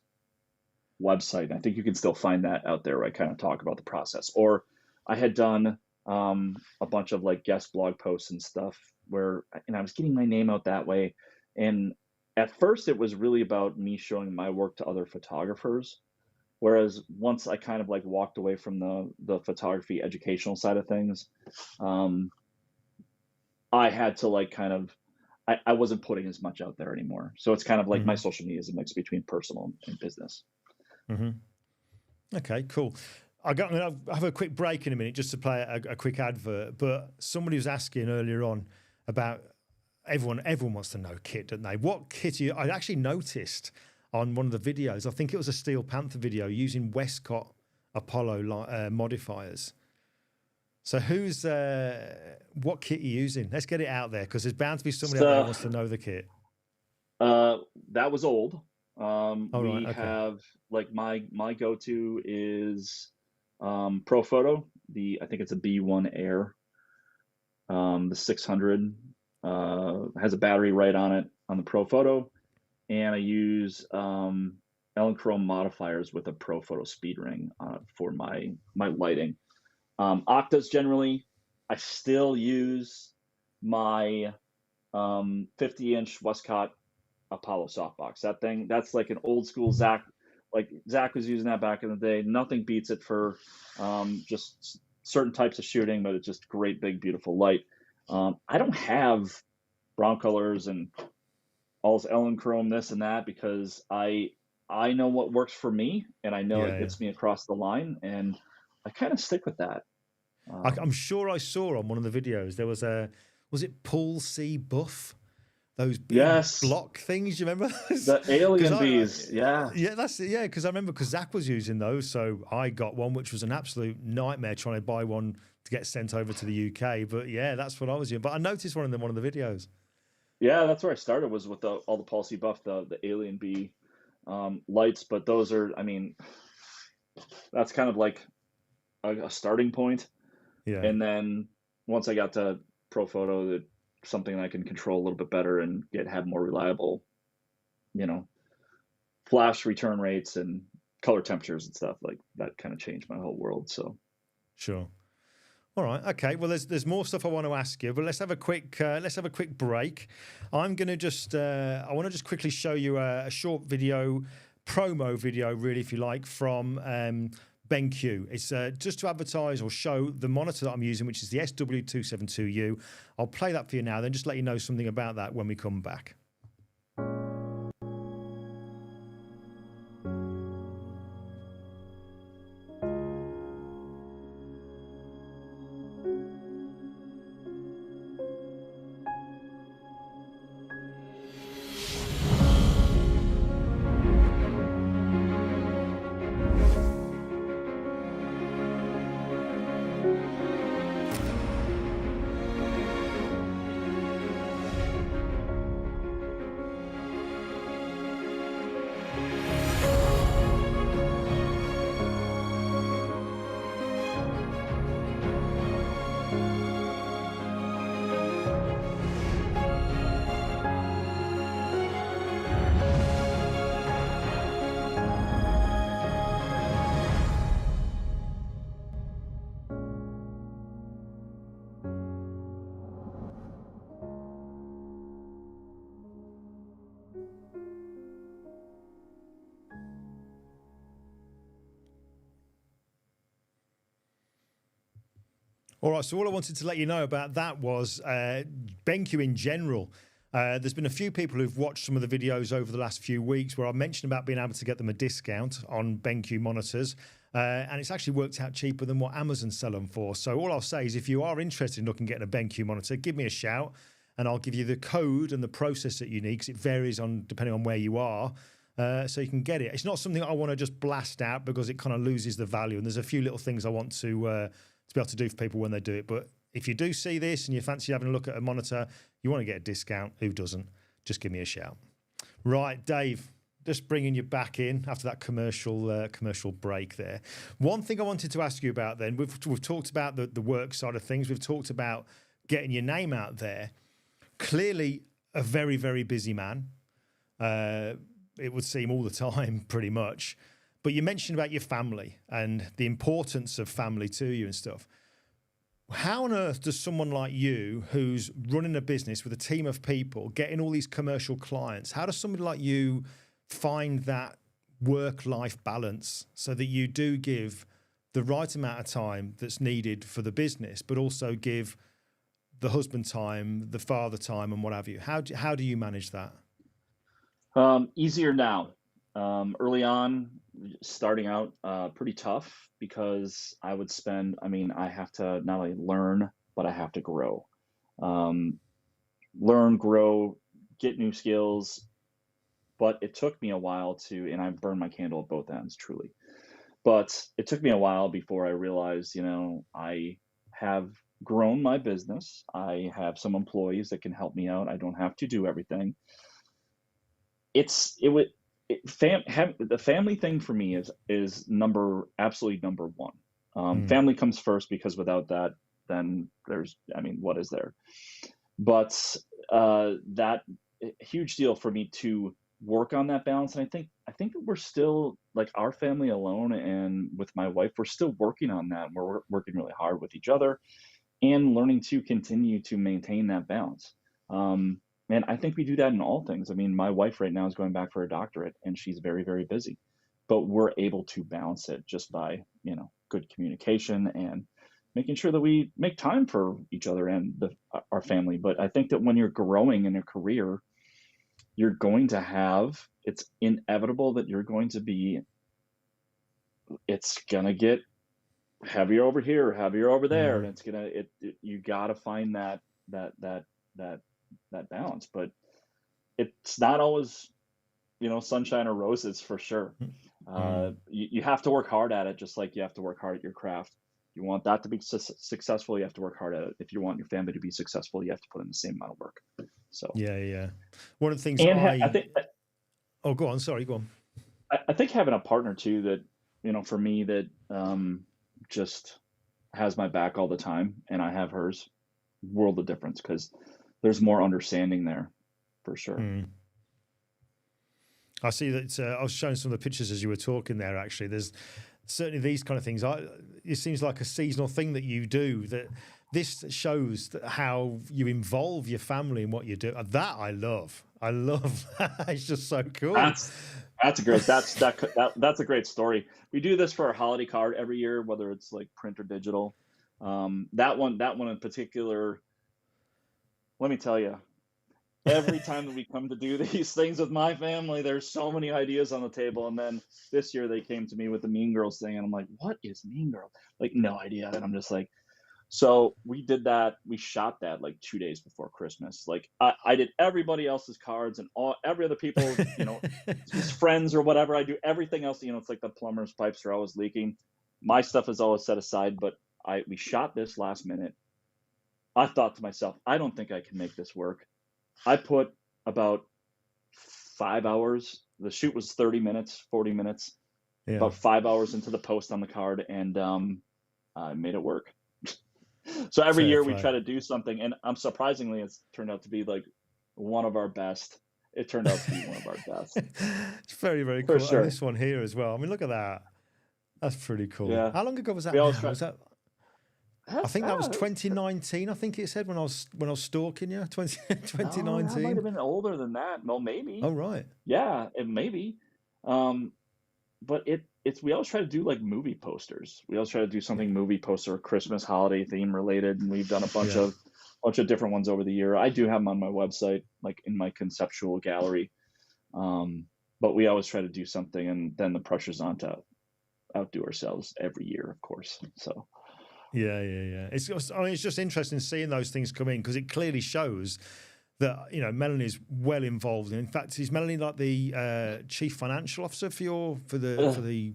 [SPEAKER 2] website. I think you can still find that out there where I kind of talk about the process. Or I had done a bunch of like guest blog posts and stuff where, and I was getting my name out that way. And at first it was really about me showing my work to other photographers. Whereas once I kind of like walked away from the photography educational side of things, I had to like kind of, I wasn't putting as much out there anymore. So it's kind of like my social media is a mix between personal and business.
[SPEAKER 1] Okay, cool. I'm gonna have a quick break in a minute just to play a quick advert. But somebody was asking earlier on about everyone wants to know kit, don't they? What kit I actually noticed on one of the videos. I think it was a Steel Panther video using Westcott Apollo modifiers. So what kit are you using? Let's get it out there because there's bound to be somebody out there who wants to know the kit.
[SPEAKER 2] That was old. Have like my go-to is Profoto. I think it's a B1 Air. The 600 has a battery right on it on the Profoto, and I use Elinchrom modifiers with a Profoto speed ring for my lighting. Octas generally, I still use my 50-inch Westcott Apollo softbox. That's like an old school Zach. Like Zach was using that back in the day. Nothing beats it for just certain types of shooting, but it's just great, big, beautiful light. I don't have brown colors and all this Elinchrom, this and that, because I know what works for me, and I know it gets me across the line, and I kind of stick with that.
[SPEAKER 1] I'm sure I saw on one of the videos there was it Paul C. Buff? Those big block things, you remember?
[SPEAKER 2] The alien bees, yeah.
[SPEAKER 1] Yeah, that's it, yeah, because I remember because Zach was using those, so I got one, which was an absolute nightmare trying to buy one to get sent over to the UK. But yeah, that's what I was using. But I noticed one of the videos.
[SPEAKER 2] Yeah, that's where I started, was with all the Paul C. Buff, the alien bee lights. But those are, I mean, that's kind of like a starting point.
[SPEAKER 1] Yeah.
[SPEAKER 2] And then once I got to Profoto, something I can control a little bit better and have more reliable, flash return rates and color temperatures and stuff, like that kind of changed my whole world. So
[SPEAKER 1] sure. All right. Okay. Well, there's more stuff I want to ask you, but let's have a quick break. I'm going to just I want to just quickly show you a short video, promo video, really, if you like, from BenQ. It's just to advertise or show the monitor that I'm using, which is the SW272U. I'll play that for you now, then just let you know something about that when we come back. All right, so all I wanted to let you know about that was BenQ in general. There's been a few people who've watched some of the videos over the last few weeks where I mentioned about being able to get them a discount on BenQ monitors. And it's actually worked out cheaper than what Amazon sell them for. So all I'll say is if you are interested in looking at getting a BenQ monitor, give me a shout and I'll give you the code and the process that you need, because it varies depending on where you are. So you can get it. It's not something I want to just blast out because it kind of loses the value. And there's a few little things I want to be able to do for people when they do it. But if you do see this and you fancy having a look at a monitor, you want to get a discount, who doesn't? Just give me a shout. Right, Dave, just bringing you back in after that commercial break there. One thing I wanted to ask you about then, we've talked about the work side of things. We've talked about getting your name out there. Clearly a very, very busy man. It would seem all the time pretty much. But you mentioned about your family and the importance of family to you and stuff. How on earth does someone like you, who's running a business with a team of people, getting all these commercial clients, how does somebody like you find that work-life balance so that you do give the right amount of time that's needed for the business, but also give the husband time, the father time, and what have you? How do you manage that?
[SPEAKER 2] Easier now. Early on, starting out, pretty tough because I have to not only learn, but I have to grow. Learn, grow, get new skills. But it took me a while and I burned my candle at both ends, truly. But it took me a while before I realized, I have grown my business. I have some employees that can help me out. I don't have to do everything. The family thing for me is absolutely number one. Family comes first, because without that, then what is there? But that huge deal for me to work on that balance. And I think that we're still, like, our family alone and with my wife, we're still working on that. We're working really hard with each other and learning to continue to maintain that balance. And I think we do that in all things. My wife right now is going back for a doctorate and she's very, very busy, but we're able to balance it just by, good communication and making sure that we make time for each other and our family. But I think that when you're growing in a career, it's inevitable that it's going to get heavier over here, heavier over there. And you got to find that balance, but it's not always, sunshine or roses, for sure. You have to work hard at it, just like you have to work hard at your craft. You want that to be successful, you have to work hard at it. If you want your family to be successful, you have to put in the same amount of work. So
[SPEAKER 1] yeah. One of the things
[SPEAKER 2] I think.
[SPEAKER 1] Oh, go on. Sorry, go on.
[SPEAKER 2] I think having a partner too that, for me, that just has my back all the time, and I have hers, world of difference, because there's more understanding there, for sure.
[SPEAKER 1] I see that. I was showing some of the pictures as you were talking there. Actually, there's certainly these kind of things. It seems like a seasonal thing that you do. That this shows how you involve your family in what you do. That I love. It's just so cool.
[SPEAKER 2] That's a great story. We do this for our holiday card every year, whether it's like print or digital. That one in particular. Let me tell you, every time that we come to do these things with my family, there's so many ideas on the table. And then this year they came to me with the Mean Girls thing, and I'm like, what is Mean Girls? Like, no idea. And I'm just like, so we did that. We shot that like 2 days before Christmas. Like I did everybody else's cards and every other people, his friends or whatever. I do everything else. It's like the plumber's pipes are always leaking. My stuff is always set aside, but we shot this last minute. I thought to myself, I don't think I can make this work. I put about 5 hours. The shoot was 30 minutes, 40 minutes, about 5 hours into the post on the card, and I made it work. So every year we try to do something, and surprisingly, it's turned out to be like one of our best. It turned out to be one of our best.
[SPEAKER 1] It's very, very cool.
[SPEAKER 2] Sure.
[SPEAKER 1] And this one here as well. Look at that. That's pretty cool. Yeah. How long ago was that? I think that was 2019. I think it said when I was stalking you, 2019.
[SPEAKER 2] That might have been older than that. Well, maybe.
[SPEAKER 1] Oh, right.
[SPEAKER 2] Yeah, it maybe. but it's we always try to do like movie posters. We always try to do something movie poster, Christmas holiday theme related, and we've done a
[SPEAKER 1] Yeah.
[SPEAKER 2] bunch of different ones over the year. I do have them on my website, like in my conceptual gallery. But we always try to do something, and then the pressure's on to outdo ourselves every year, of course. So
[SPEAKER 1] Yeah. It's just, I mean, it's just interesting seeing those things come in, because it clearly shows that, you know, Melanie's well involved. In fact, is Melanie like the chief financial officer for the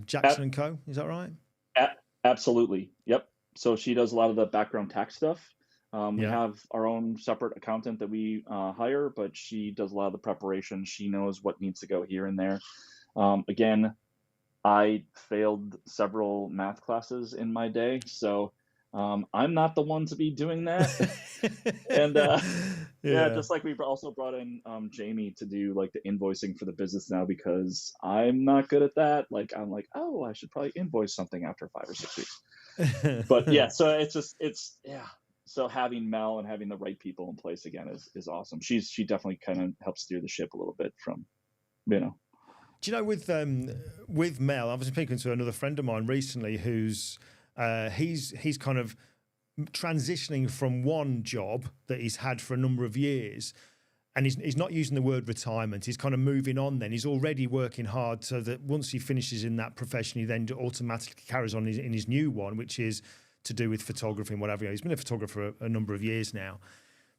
[SPEAKER 1] Jackson and Co? Is that right?
[SPEAKER 2] Absolutely. Yep. So she does a lot of the background tax stuff. We
[SPEAKER 1] Yeah.
[SPEAKER 2] have our own separate accountant that we hire, but she does a lot of the preparation. She knows what needs to go here and there. Again, I failed several math classes in my day, so I'm not the one to be doing that. And yeah,
[SPEAKER 1] Yeah.
[SPEAKER 2] just like we've also brought in Jamie to do like the invoicing for the business now, because I'm not good at that. Like I'm like, oh, I should probably invoice something after 5 or 6 weeks. But yeah, so it's yeah. So having Mel and having the right people in place again is awesome. She definitely kind of helps steer the ship a little bit from, you know.
[SPEAKER 1] Do you know, with Mel, I was speaking to another friend of mine recently who's he's kind of transitioning from one job that he's had for a number of years, and he's not using the word retirement. He's kind of moving on. Then he's already working hard, so that once he finishes in that profession, he then automatically carries on in his new one, which is to do with photography and whatever. He's been a photographer a number of years now.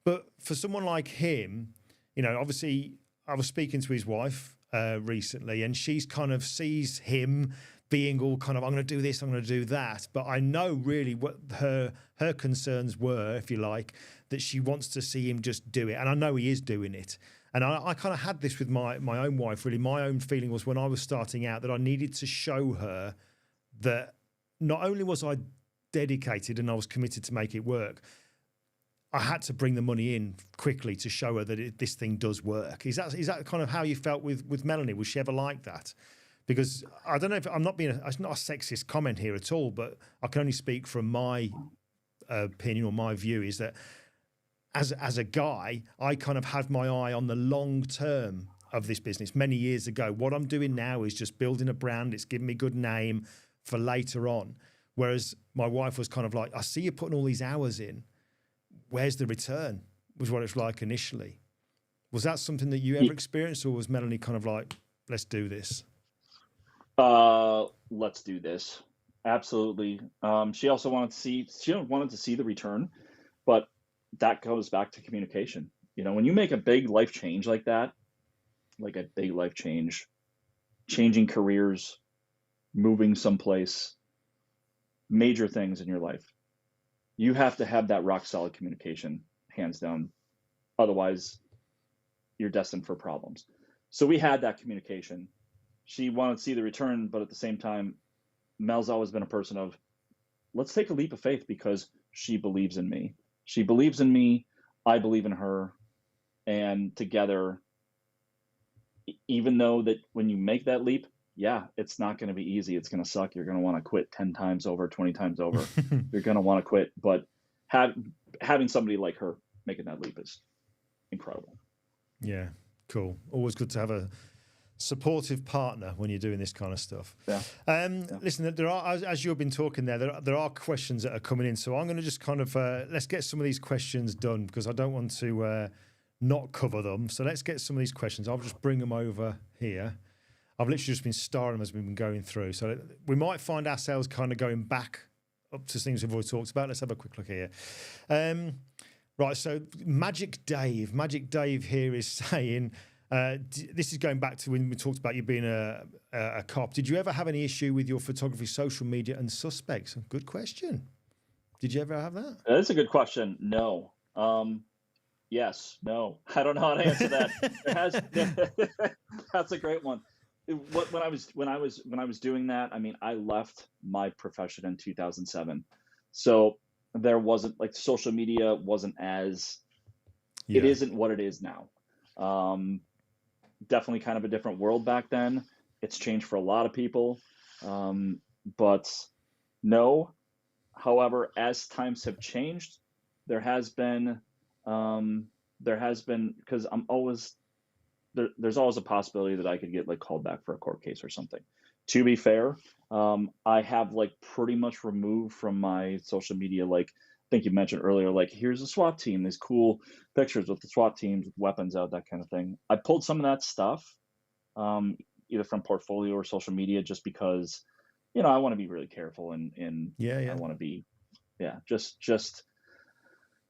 [SPEAKER 1] But for someone like him, you know, obviously I was speaking to his wife recently, and she's kind of sees him being all kind of, I'm going to do this, I'm going to do that. But I know really what her concerns were, if you like, that she wants to see him just do it. And I know he is doing it. And I kind of had this with my own wife, really. My own feeling was when I was starting out that I needed to show her that not only was I dedicated and I was committed to make it work, I had to bring the money in quickly to show her that this thing does work. Is that kind of how you felt with Melanie? Was she ever like that? Because I don't know if I'm not being it's not a sexist comment here at all, but I can only speak from my opinion, or my view is that as a guy, I kind of had my eye on the long term of this business many years ago. What I'm doing now is just building a brand. It's giving me good name for later on. Whereas my wife was kind of like, I see you putting all these hours in. Where's the return? Was what it's like initially. Was that something that you ever experienced, or was Melanie kind of like, let's do this?
[SPEAKER 2] Let's do this. Absolutely. She also wanted to see the return, but that goes back to communication. You know, when you make a big life change like that, like a big life change, changing careers, moving someplace, major things in your life, you have to have that rock solid communication, hands down. Otherwise, you're destined for problems. So we had that communication. She wanted to see the return, but at the same time, Mel's always been a person of, let's take a leap of faith, because she believes in me. She believes in me. I believe in her. And together, even though that when you make that leap, yeah, it's not going to be easy. It's going to suck. You're going to want to quit 10 times over, 20 times over. You're going to want to quit. But having somebody like her making that leap is incredible.
[SPEAKER 1] Yeah, cool. Always good to have a supportive partner when you're doing this kind of stuff.
[SPEAKER 2] Yeah.
[SPEAKER 1] Listen, there are, as you've been talking there are questions that are coming in. So I'm going to just kind of, let's get some of these questions done, because I don't want to not cover them. So let's get some of these questions. I'll just bring them over here. I've literally just been starring them as we've been going through. So we might find ourselves kind of going back up to things we've already talked about. Let's have a quick look here. Right, so Magic Dave here is saying, this is going back to when we talked about you being a cop. Did you ever have any issue with your photography, social media, and suspects? Good question. Did you ever have that?
[SPEAKER 2] That's a good question. No. Yes. No. I don't know how to answer that. That's a great one. When I was doing that, I mean, I left my profession in 2007, so there wasn't, like, social media wasn't as, it isn't what it is now. Definitely kind of a different world back then. It's changed for a lot of people, but no. However, as times have changed, there has been, because I'm always there's always a possibility that I could get like called back for a court case or something. To be fair, I have like pretty much removed from my social media, like I think you mentioned earlier, like here's a SWAT team, these cool pictures with the SWAT teams with weapons out, that kind of thing. I pulled some of that stuff, um, either from portfolio or social media, just because, I want to be really careful and
[SPEAKER 1] Yeah,
[SPEAKER 2] I
[SPEAKER 1] yeah.
[SPEAKER 2] want to be, yeah, just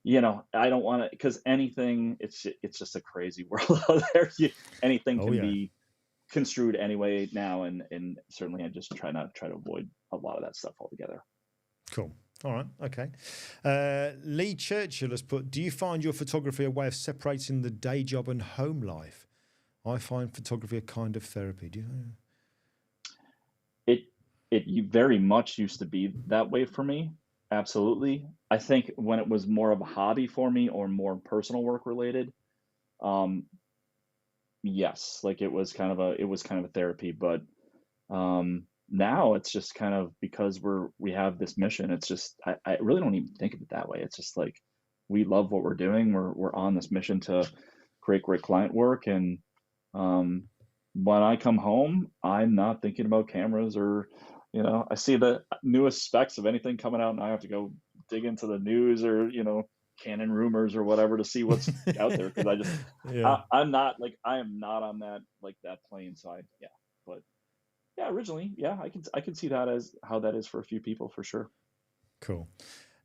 [SPEAKER 2] I don't want to, because anything, it's just a crazy world out there. Anything
[SPEAKER 1] Oh,
[SPEAKER 2] can
[SPEAKER 1] yeah.
[SPEAKER 2] be construed anyway now, and certainly I just try to avoid a lot of that stuff altogether.
[SPEAKER 1] Cool. All right. Okay. Lee Churchill has put, do you find your photography a way of separating the day job and home life? I find photography a kind of therapy. Do you?
[SPEAKER 2] It very much used to be that way for me. Absolutely. I think when it was more of a hobby for me or more personal work related, um, yes, like it was kind of a therapy, but now it's just kind of because we have this mission. It's just I really don't even think of it that way. It's just like we love what we're doing. We're on this mission to create great client work, and um, when I come home, I'm not thinking about cameras or I see the newest specs of anything coming out, and I have to go dig into the news or Canon rumors or whatever to see what's out there, because
[SPEAKER 1] Yeah.
[SPEAKER 2] I am not on that plane side. Yeah, but yeah, originally, yeah, I can see that as how that is for a few people for sure.
[SPEAKER 1] Cool.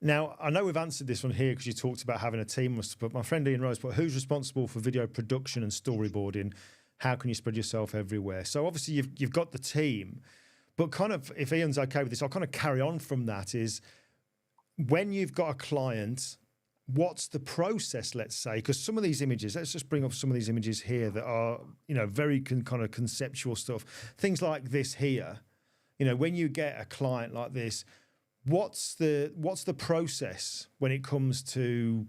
[SPEAKER 1] Now, I know we've answered this one here because you talked about having a team, but my friend Ian Rose put, who's responsible for video production and storyboarding? How can you spread yourself everywhere? So obviously you've got the team, but kind of, if Ian's okay with this, I'll kind of carry on from that, is when you've got a client, what's the process, let's say? Because some of these images, let's just bring up some of these images here that are, very kind of conceptual stuff. Things like this here, when you get a client like this, what's the process when it comes to,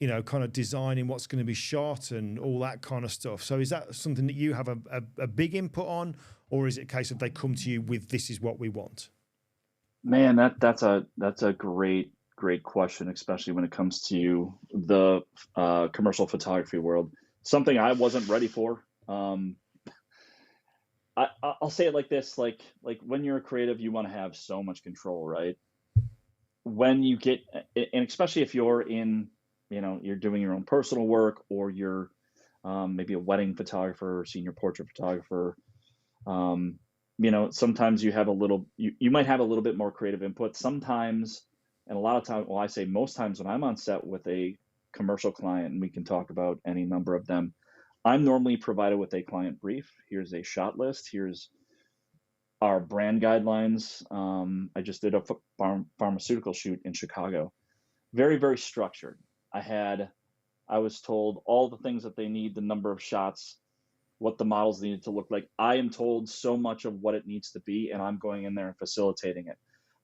[SPEAKER 1] kind of designing what's going to be shot and all that kind of stuff? So is that something that you have a big input on, or is it a case of they come to you with, this is what we want?
[SPEAKER 2] Man, that's a great question, especially when it comes to the commercial photography world. Something I wasn't ready for. I'll say it like this: like when you're a creative, you want to have so much control, right? When you get, and especially if you're in, you're doing your own personal work, or you're maybe a wedding photographer or senior portrait photographer. Sometimes you might have a little bit more creative input sometimes, and a lot of times, well, I say most times when I'm on set with a commercial client, and we can talk about any number of them, I'm normally provided with a client brief. Here's a shot list. Here's our brand guidelines. I just did a pharmaceutical shoot in Chicago. Very, very structured. I was told all the things that they need, the number of shots, what the models needed to look like. I am told so much of what it needs to be, and I'm going in there and facilitating it.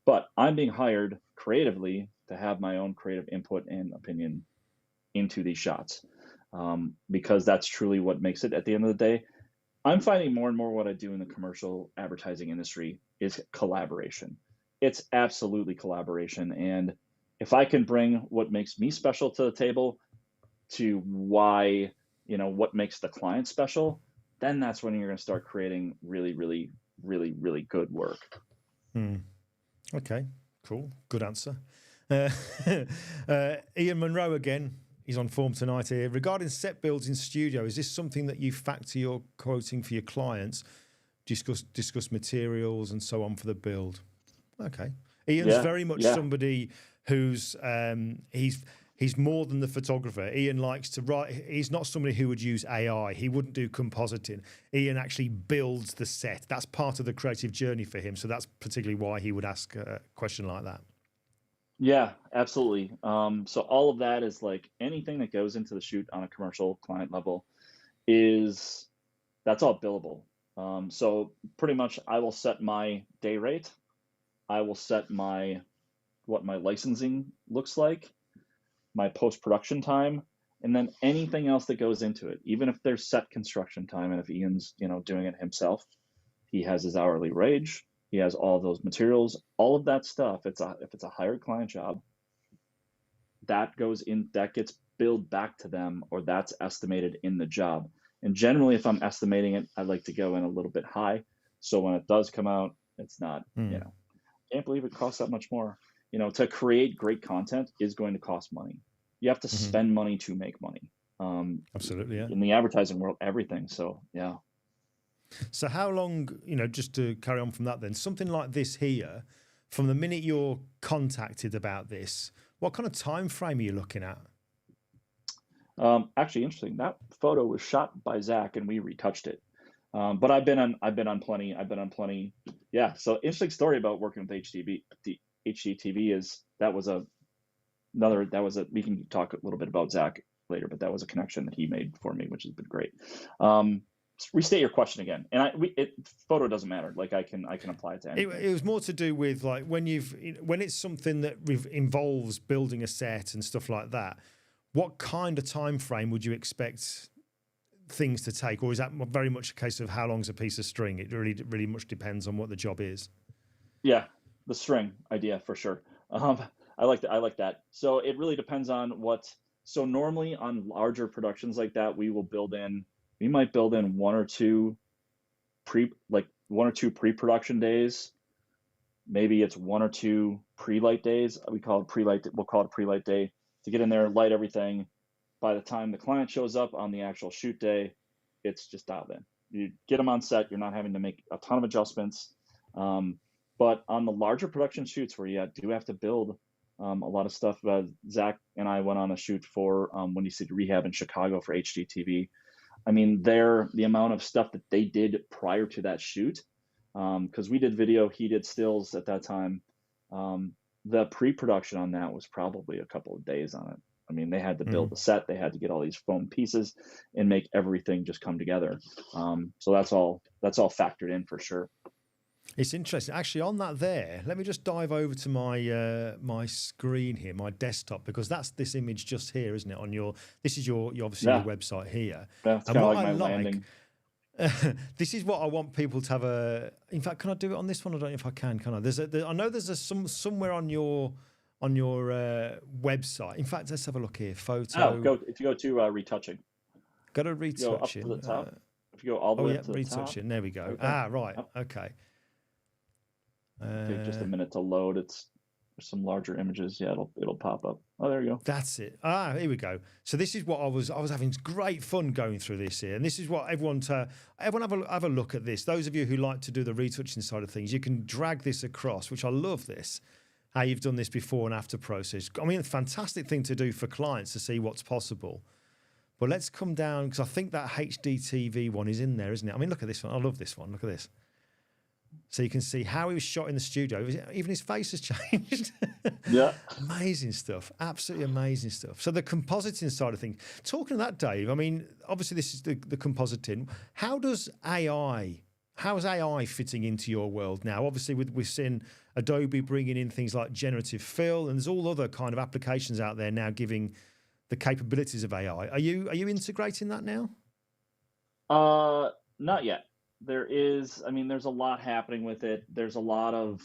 [SPEAKER 2] But I'm being hired creatively to have my own creative input and opinion into these shots, because that's truly what makes it at the end of the day. I'm finding more and more what I do in the commercial advertising industry is collaboration. It's absolutely collaboration. And if I can bring what makes me special to the table to what makes the client special, then that's when you're going to start creating really, really, really, really good work.
[SPEAKER 1] Okay, cool. Good answer. Ian Monroe again. He's on form tonight here. Regarding set builds in studio, is this something that you factor your quoting for your clients? Discuss materials and so on for the build. Okay. Ian's very much somebody who's he's more than the photographer. Ian likes to write. He's not somebody who would use AI. He wouldn't do compositing. Ian actually builds the set. That's part of the creative journey for him. So that's particularly why he would ask a question like that.
[SPEAKER 2] Yeah, absolutely. So all of that is like anything that goes into the shoot on a commercial client level that's all billable. So pretty much I will set my day rate. I will set what my licensing looks like, my post-production time, and then anything else that goes into it. Even if there's set construction time, and if Ian's, doing it himself, he has his hourly wage. He has all of those materials, all of that stuff. If it's a hired client job, that gets billed back to them, or that's estimated in the job. And generally, if I'm estimating it, I like to go in a little bit high. So when it does come out, it's not, can't believe it costs that much more. To create great content is going to cost money. You have to spend money to make money.
[SPEAKER 1] Absolutely, yeah.
[SPEAKER 2] In the advertising world, everything. So, yeah.
[SPEAKER 1] So how long, just to carry on from that then, something like this here, from the minute you're contacted about this, what kind of time frame are you looking at?
[SPEAKER 2] Actually, interesting. That photo was shot by Zach, and we retouched it. But I've been on plenty. Yeah. So interesting story about working with HGTV is we can talk a little bit about Zach later, but that was a connection that he made for me, which has been great. Restate your question again, and photo doesn't matter. Like I can apply it to anything.
[SPEAKER 1] It was more to do with like when it's something that involves building a set and stuff like that. What kind of time frame would you expect things to take, or is that very much a case of how long's a piece of string? It really much depends on what the job is. Yeah,
[SPEAKER 2] the string idea for sure. I like that. So it really depends on what. So normally on larger productions like that, we might build in one or two pre-production days. Maybe it's one or two pre-light days. We'll call it a pre-light day to get in there, light everything. By the time the client shows up on the actual shoot day, it's just dialed in. You get them on set. You're not having to make a ton of adjustments. But on the larger production shoots where you do have to build a lot of stuff, Zach and I went on a shoot for Windy City Rehab in Chicago for HGTV. I mean, the amount of stuff that they did prior to that shoot, because we did video, he did stills at that time. The pre-production on that was probably a couple of days on it. I mean, they had to build the set, they had to get all these foam pieces and make everything just come together. So that's all factored in for sure.
[SPEAKER 1] It's interesting. Actually, on that there, let me just dive over to my my screen here, my desktop, because that's this image just here, isn't it? This is your obviously your website here.
[SPEAKER 2] That's kind of like my landing.
[SPEAKER 1] This is what I want people to have in fact, can I do it on this one? I don't know if I can I? I know there's somewhere on your website. In fact, let's have a look here. Photo.
[SPEAKER 2] If you go to retouching.
[SPEAKER 1] Go to retouching.
[SPEAKER 2] Go up to the top. If you go all the way up to the top.
[SPEAKER 1] Retouching. There we go.
[SPEAKER 2] Okay.
[SPEAKER 1] Right. Okay.
[SPEAKER 2] Take just a minute to load. There's some larger images. Yeah, it'll pop up. Oh, there you go.
[SPEAKER 1] That's it. Here we go. So this is what I was having great fun going through this here, and this is what everyone have a look at this. Those of you who like to do the retouching side of things, you can drag this across, which I love this. How you've done this before and after process. I mean, a fantastic thing to do for clients to see what's possible. But let's come down, because I think that HDTV one is in there, isn't it? I mean, look at this one. I love this one. Look at this. So you can see how he was shot in the studio. Even his face has changed.
[SPEAKER 2] Yeah.
[SPEAKER 1] Amazing stuff. Absolutely amazing stuff. So the compositing side of things. Talking of that, Dave, I mean, obviously this is the compositing. How's AI fitting into your world now? Obviously, we've seen Adobe bringing in things like generative fill, and there's all other kind of applications out there now giving the capabilities of AI. Are you integrating that now?
[SPEAKER 2] Not yet. There's a lot happening with it. There's a lot of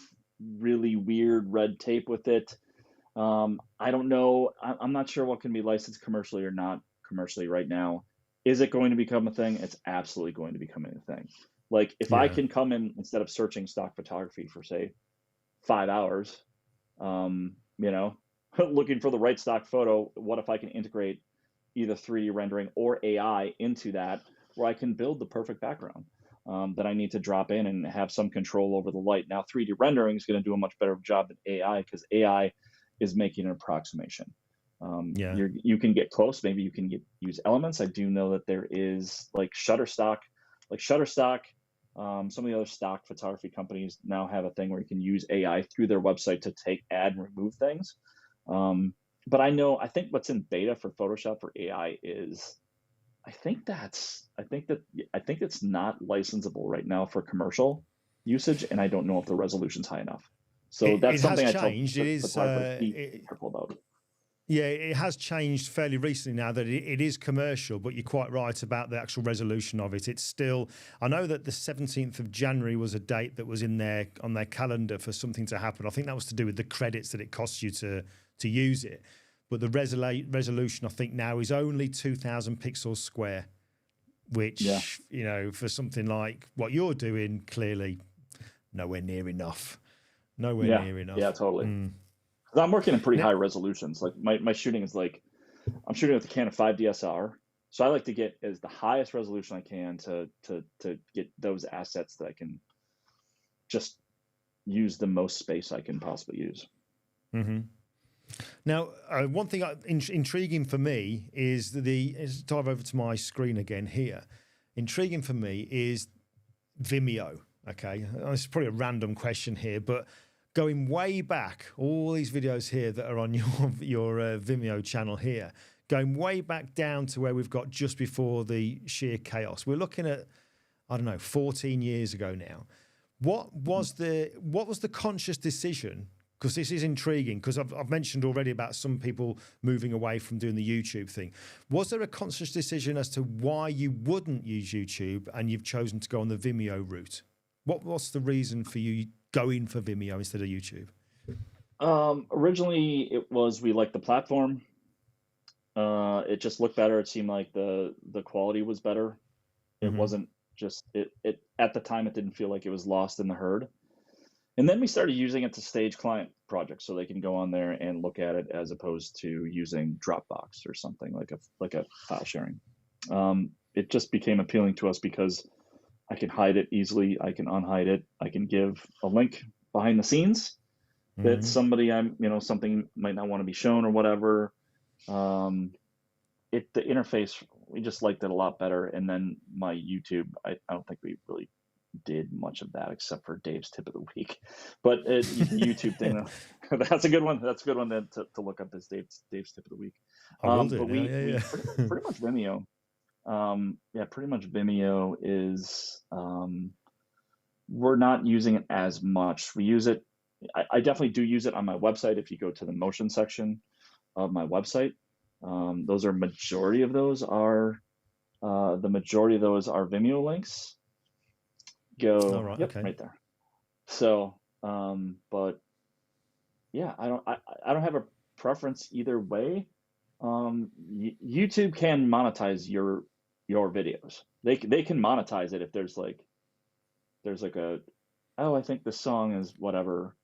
[SPEAKER 2] really weird red tape with it. I don't know. I'm not sure what can be licensed commercially or not commercially right now. Is it going to become a thing? It's absolutely going to become a thing. Like if I can come in, instead of searching stock photography for say 5 hours, looking for the right stock photo, what if I can integrate either 3D rendering or AI into that, where I can build the perfect background that I need to drop in and have some control over the light. Now 3D rendering is going to do a much better job than AI, because AI is making an approximation. You can get close. Maybe you can use elements. I do know that there is like Shutterstock. Some of the other stock photography companies now have a thing where you can use AI through their website to add and remove things. But I think what's in beta for Photoshop for AI is, I think it's not licensable right now for commercial usage, and I don't know if the resolution's high enough. So that's something I tell photographers be careful about.
[SPEAKER 1] Yeah, it has changed fairly recently now that it is commercial, but you're quite right about the actual resolution of it. It's still, I know that the 17th of January was a date that was on their calendar for something to happen. I think that was to do with the credits that it costs you to use it. But the resolution, I think now, is only 2,000 pixels square.
[SPEAKER 2] Yeah.
[SPEAKER 1] which, you know, for something like what you're doing, clearly nowhere near enough. Nowhere near enough.
[SPEAKER 2] Yeah, totally. 'Cause I'm working in pretty
[SPEAKER 1] Now,
[SPEAKER 2] high resolutions. Like my shooting is like, I'm shooting with the Canon 5 DSLR. So I like to get as the highest resolution I can to get those assets that I can just use the most space I can possibly use.
[SPEAKER 1] Now, one thing intriguing for me is dive over to my screen again here. Intriguing for me is Vimeo. Okay, this is probably a random question here, but going way back, all these videos here that are on your Vimeo channel here, going way back down to where we've got just before the sheer chaos. We're looking at, I don't know, 14 years ago now. What was the conscious decision? Because this is intriguing, because I've mentioned already about some people moving away from doing the YouTube thing. Was there a conscious decision as to why you wouldn't use YouTube and you've chosen to go on the Vimeo route? What's the reason for you going for Vimeo instead of YouTube?
[SPEAKER 2] Originally, it was we liked the platform. It just looked better. It seemed like the quality was better. It wasn't just it at the time. It didn't feel like it was lost in the herd. And then we started using it to stage client projects, so they can go on there and look at it as opposed to using Dropbox or something like a file sharing. It just became appealing to us because I can hide it easily. I can unhide it. I can give a link behind the scenes that somebody something might not want to be shown or whatever. The interface, we just liked it a lot better. And then my YouTube, I don't think we really did much of that except for Dave's tip of the week. But YouTube thing, that's a good one. That's a good one to look up, is Dave's tip of the week.
[SPEAKER 1] I will do.
[SPEAKER 2] But we pretty much Vimeo. Pretty much Vimeo is, we're not using it as much. We use it. I definitely do use it on my website. If you go to the motion section of my website, majority of those are Vimeo links. Right there. So, but yeah, I don't have a preference either way. YouTube can monetize your videos. They can monetize it if there's like I think this song is whatever,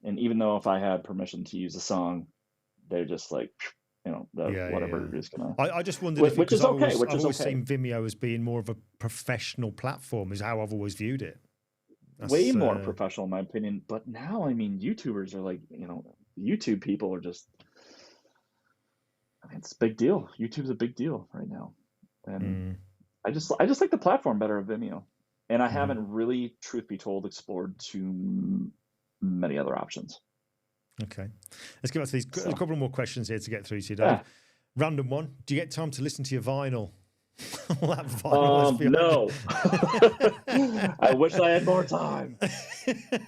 [SPEAKER 2] and even though if I had permission to use the song, they're just like, whatever is gonna.
[SPEAKER 1] I just wondered
[SPEAKER 2] which is okay. I've
[SPEAKER 1] always seen Vimeo as being more of a professional platform, is how I've always viewed it.
[SPEAKER 2] Way more professional in my opinion. But now, I mean, YouTubers are like, YouTube people are just, I mean, it's a big deal. YouTube's a big deal right now. And I just like the platform better of Vimeo. And I haven't really, truth be told, explored too many other options.
[SPEAKER 1] Okay. Let's get back to these. A couple more questions here to get through to you, Dave. Yeah. Random one. Do you get time to listen to your vinyl? All that vinyl.
[SPEAKER 2] No. I wish I had more time.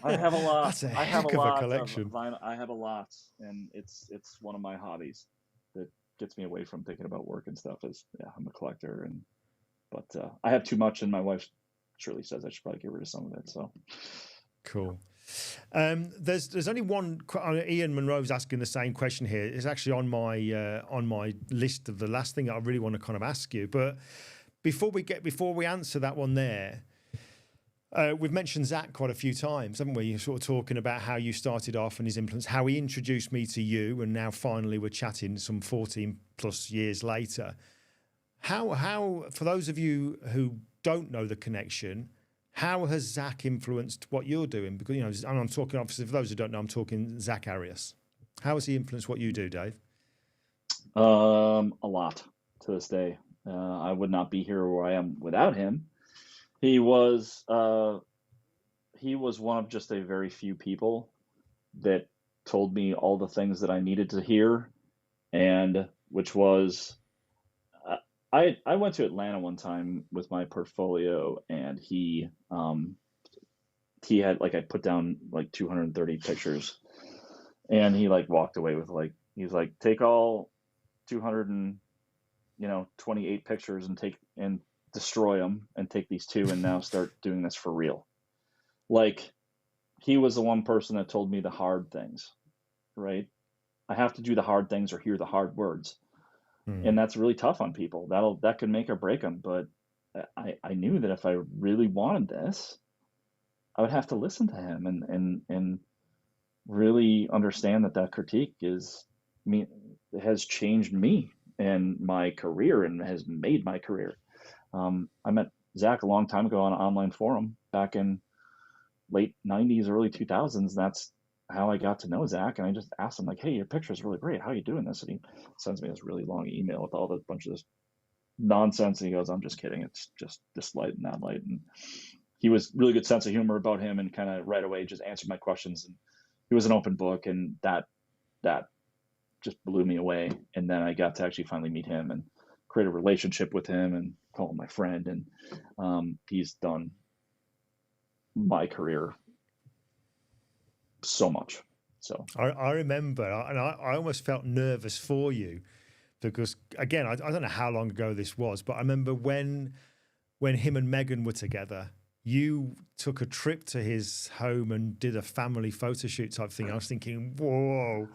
[SPEAKER 2] I have a lot.
[SPEAKER 1] That's a heck of a collection.
[SPEAKER 2] Of vinyl. I have a lot, and it's one of my hobbies that gets me away from thinking about work and stuff. I'm a collector, but I have too much, and my wife Shirley says I should probably get rid of some of it. So
[SPEAKER 1] cool. There's only one. Ian Monroe's asking the same question here. It's actually on my list of the last thing that I really want to kind of ask you. But before we answer that one there, we've mentioned Zach quite a few times, haven't we? You're sort of talking about how you started off and his influence, how he introduced me to you, and now finally we're chatting some 14 plus years later. How for those of you who don't know the connection, how has Zach influenced what you're doing? Because, and I'm talking, obviously, for those who don't know, I'm talking Zach Arias. How has he influenced what you do, Dave?
[SPEAKER 2] A lot to this day. I would not be here where I am without him. He was one of just a very few people that told me all the things that I needed to hear, and which was, I went to Atlanta one time with my portfolio, and he had I put down 230 pictures, and he walked away with he's like, take all 228 pictures and destroy them and take these two and now start doing this for real. He was the one person that told me the hard things, right? I have to do the hard things or hear the hard words. And that's really tough on people. That can make or break them. But I knew that if I really wanted this, I would have to listen to him and really understand that that critique is me has changed me and my career and has made my career. I met Zach a long time ago on an online forum back in late 90s, early 2000s. That's how I got to know Zach. And I just asked him, like, hey, your picture is really great. How are you doing this? And he sends me this really long email with all the bunch of this nonsense. And he goes, I'm just kidding. It's just this light and that light. And he was really good sense of humor about him and kind of right away just answered my questions. And he was an open book, and that just blew me away. And then I got to actually finally meet him and create a relationship with him and call him my friend. And he's done my career so much. So
[SPEAKER 1] I remember, and I almost felt nervous for you because, again, I don't know how long ago this was, but I remember when him and Megan were together, you took a trip to his home and did a family photo shoot type thing. I was thinking, whoa,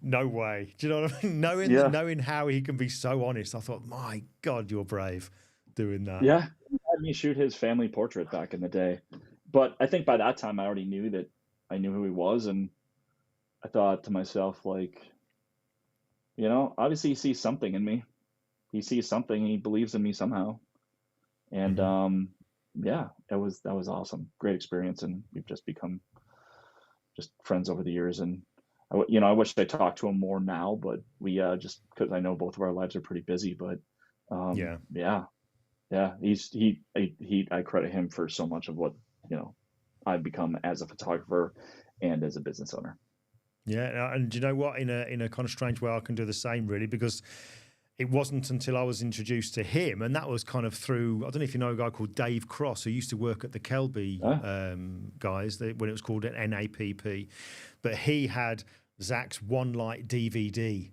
[SPEAKER 1] no way. Do you know what I mean? Knowing how he can be so honest, I thought, my God, you're brave doing that.
[SPEAKER 2] Yeah, he had me shoot his family portrait back in the day. But I think by that time I already knew that I knew who he was, and I thought to myself, like, obviously he sees something in me. He sees something, he believes in me somehow. And yeah, that was awesome. Great experience, and we've just become just friends over the years. And I wish I talked to him more now, but we just because I know both of our lives are pretty busy. But yeah, I credit him for so much of what I've become as a photographer and as a business owner.
[SPEAKER 1] Yeah, and do you know what? In a kind of strange way, I can do the same, really, because it wasn't until I was introduced to him, and that was kind of through, I don't know if you know a guy called Dave Cross, who used to work at the 𝐏𝐻𝐵 guys, when it was called an NAPP, but he had Zach's One Light DVD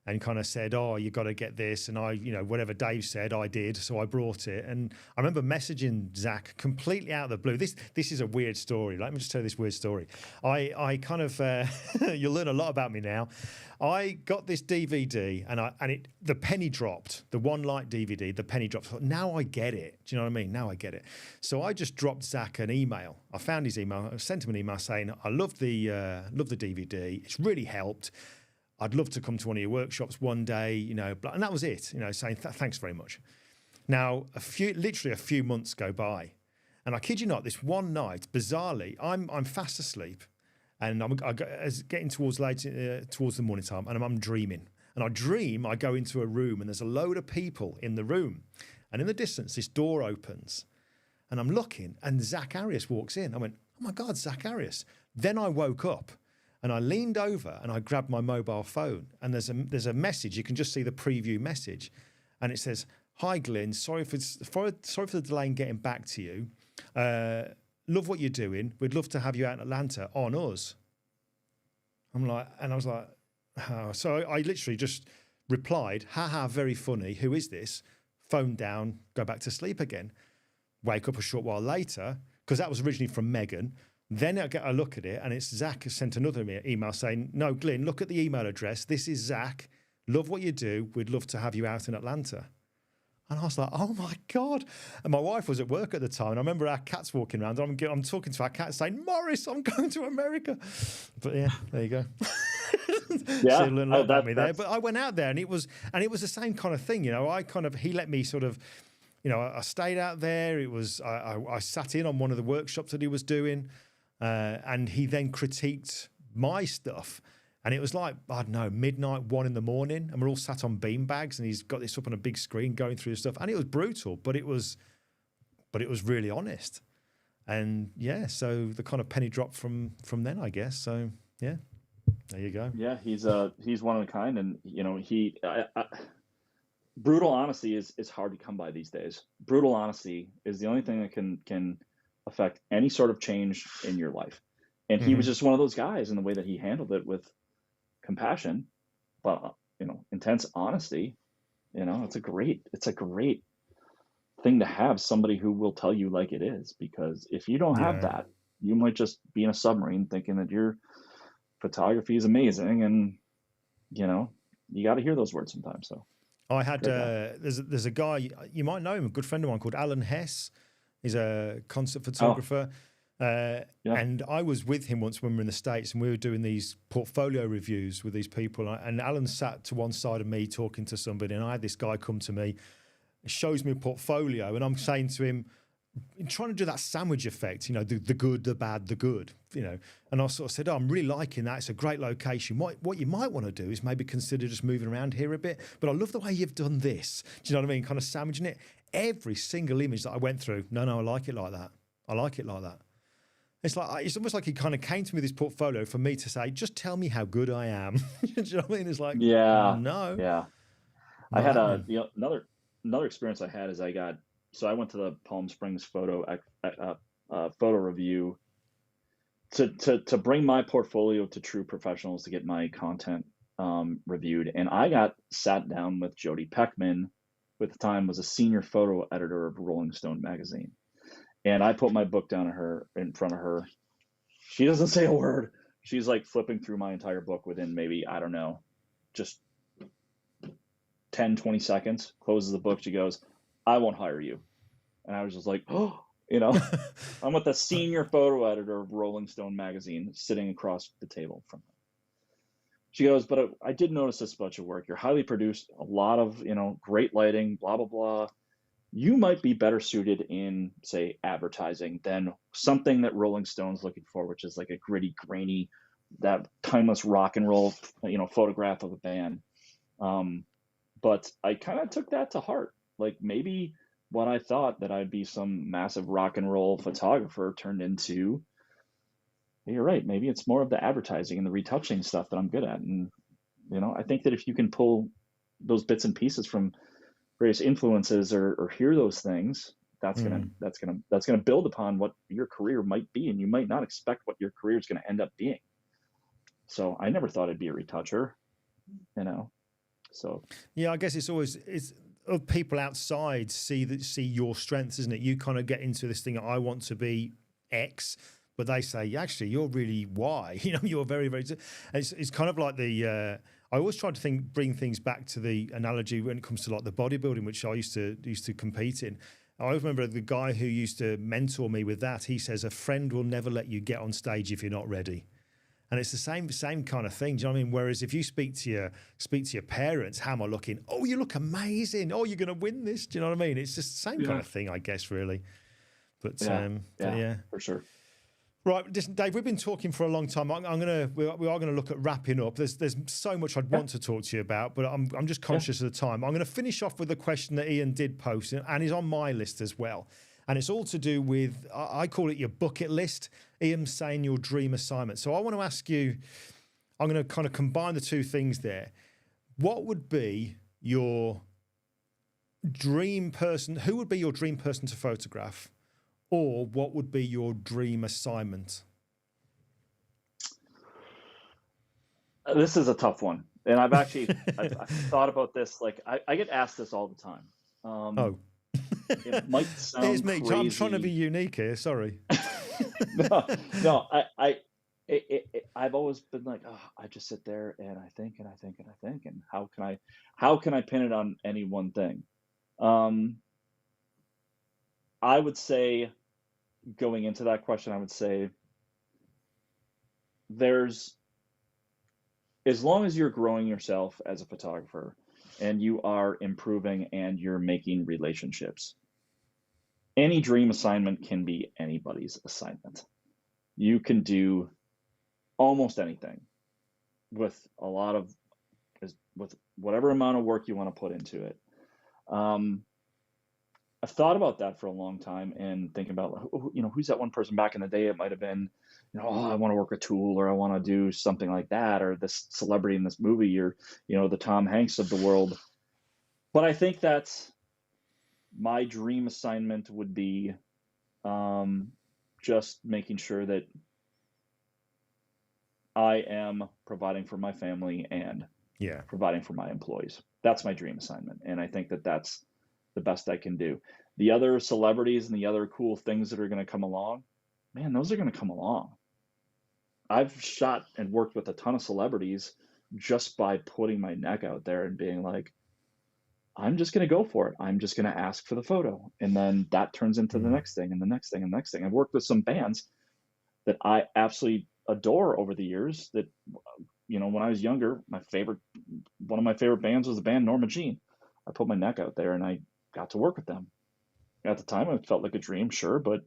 [SPEAKER 1] and kind of said, oh, you got to get this. And I, whatever Dave said, I did. So I brought it. And I remember messaging Zach completely out of the blue. This is a weird story. Let me just tell you this weird story. I kind of, you'll learn a lot about me now. I got this DVD and the penny dropped, the One Light DVD, the penny dropped. Now I get it. Do you know what I mean? Now I get it. So I just dropped Zach an email. I found his email. I sent him an email saying, I love the DVD. It's really helped. I'd love to come to one of your workshops one day, and that was it, saying thanks very much. Now, literally a few months go by, and I kid you not, this one night, bizarrely, I'm fast asleep, and I'm getting towards the morning time, and I'm dreaming. And I go into a room, and there's a load of people in the room, and in the distance, this door opens, and I'm looking, and Zach Arias walks in. I went, oh my God, Zach Arias. Then I woke up. And I leaned over and I grabbed my mobile phone, and there's a message. You can just see the preview message, and it says, "Hi Glenn, sorry for the delay in getting back to you. Love what you're doing. We'd love to have you out in Atlanta on us." I was like, oh. So I literally just replied, "Haha, very funny. Who is this?" Phone down, go back to sleep again. Wake up a short while later, because that was originally from Megan. Then I look at it, and it's Zach has sent another email saying, "No, Glenn, look at the email address. This is Zach. Love what you do. We'd love to have you out in Atlanta." And I was like, oh my God. And my wife was at work at the time, and I remember our cats walking around, and I'm talking to our cat saying, "Morris, I'm going to America." But yeah, there you go.
[SPEAKER 2] Yeah,
[SPEAKER 1] so you learn a lot about me there. But I went out there, and it was the same kind of thing. He let me sort of, I stayed out there. It was, I sat in on one of the workshops that he was doing. And he then critiqued my stuff, and it was like, I don't know, midnight, 1 a.m, and we're all sat on beanbags, and he's got this up on a big screen going through stuff, and it was brutal, but it was really honest, and yeah, so the kind of penny dropped from then, I guess. So yeah, there you go.
[SPEAKER 2] Yeah, he's one of a kind, and brutal honesty is hard to come by these days. Brutal honesty is the only thing that can affect any sort of change in your life. And he was just one of those guys in the way that he handled it with compassion, but intense honesty. It's a great thing to have somebody who will tell you like it is, because if you don't have that, you might just be in a submarine thinking that your photography is amazing, and you got to hear those words sometimes. So
[SPEAKER 1] I had
[SPEAKER 2] Great guy.
[SPEAKER 1] there's a guy you might know him, a good friend of mine called Alan Hess. He's a concert
[SPEAKER 2] Oh,
[SPEAKER 1] photographer,
[SPEAKER 2] yeah.
[SPEAKER 1] and I was with him once when we were in the States, and we were doing these portfolio reviews with these people. And Alan sat to one side of me talking to somebody, and I had this guy come to me, shows me a portfolio, and I'm saying to him, trying to do that sandwich effect, you know, the good, the bad, the good, you know. And I sort of said, oh, I'm really liking that. It's a great location. What you might want to do is maybe consider just moving around here a bit. But I love the way you've done this. Do you know what I mean? Kind of sandwiching it. Every single image that I went through, no, I like it like that. I like it like that. It's almost like he kind of came to me with this portfolio for me to say, just tell me how good I am. Do you know what I mean? It's like,
[SPEAKER 2] Yeah.
[SPEAKER 1] no,
[SPEAKER 2] Yeah. I
[SPEAKER 1] not
[SPEAKER 2] had
[SPEAKER 1] happening.
[SPEAKER 2] another experience I had is I went to the Palm Springs photo review to bring my portfolio to true professionals to get my content reviewed, and I got sat down with Jody Peckman, who at the time was a senior photo editor of Rolling Stone magazine, and I put my book down in front of her. She doesn't say a word. She's like flipping through my entire book within maybe, I don't know, just 10, 20 seconds, closes the book. She goes, I won't hire you. And I was just like, oh, I'm with the senior photo editor of Rolling Stone magazine sitting across the table from her. She goes, but I did notice this about your work. You're highly produced, a lot of, great lighting, blah, blah, blah. You might be better suited in, say, advertising than something that Rolling Stone's looking for, which is like a gritty, grainy, that timeless rock and roll, photograph of a band. But I kind of took that to heart. Like maybe what I thought that I'd be some massive rock and roll photographer turned into, hey, you're right, maybe it's more of the advertising and the retouching stuff that I'm good at. And, I think that if you can pull those bits and pieces from various influences or hear those things, that's gonna build upon what your career might be, and you might not expect what your career is gonna end up being. So I never thought I'd be a retoucher, So
[SPEAKER 1] Yeah, I guess it's people outside see your strengths, isn't it? You kind of get into this thing. I want to be X, but they say actually you're really Y. You're very very. It's kind of like the. I always try to bring things back to the analogy when it comes to like the bodybuilding, which I used to compete in. I remember the guy who used to mentor me with that. He says a friend will never let you get on stage if you're not ready. And it's the same kind of thing. Do you know what I mean? Whereas if you speak to your parents, how am I looking? Oh, you look amazing. Oh, you're going to win this. Do you know what I mean? It's just the same kind of thing, I guess, really. But yeah,
[SPEAKER 2] for sure.
[SPEAKER 1] Right, listen, Dave, we've been talking for a long time. We are gonna look at wrapping up. There's so much I'd want to talk to you about, but I'm just conscious of the time. I'm going to finish off with a question that Ian did post, and is on my list as well. And it's all to do with, I call it your bucket list. Ian's saying your dream assignment. So I want to ask you, I'm going to kind of combine the two things there. What would be your dream person? Who would be your dream person to photograph? Or what would be your dream assignment?
[SPEAKER 2] This is a tough one. And I've thought about this. Like I get asked this all the time. It might sound
[SPEAKER 1] Here's me.
[SPEAKER 2] crazy.
[SPEAKER 1] I'm trying to be unique here. Sorry.
[SPEAKER 2] No. I've always been like, oh, I just sit there and I think and I think and I think, and how can I pin it on any one thing? I would say, going into that question, I would say as long as you're growing yourself as a photographer and you are improving and you're making relationships, any dream assignment can be anybody's assignment. You can do almost anything with with whatever amount of work you want to put into it. I've thought about that for a long time and thinking about, who's that one person back in the day? It might have been, I want to work a Tool, or I want to do something like that, or this celebrity in this movie, or, the Tom Hanks of the world. But I think that's my dream assignment would be just making sure that I am providing for my family and providing for my employees. That's my dream assignment. And I think that that's the best I can do. The other celebrities and the other cool things that are going to come along, man, those are going to come along. I've shot and worked with a ton of celebrities just by putting my neck out there and being like, I'm just going to go for it. I'm just going to ask for the photo. And then that turns into the next thing and the next thing and the next thing. I've worked with some bands that I absolutely adore over the years that, when I was younger, one of my favorite bands was the band Norma Jean. I put my neck out there and I got to work with them. At the time, it felt like a dream, sure. But,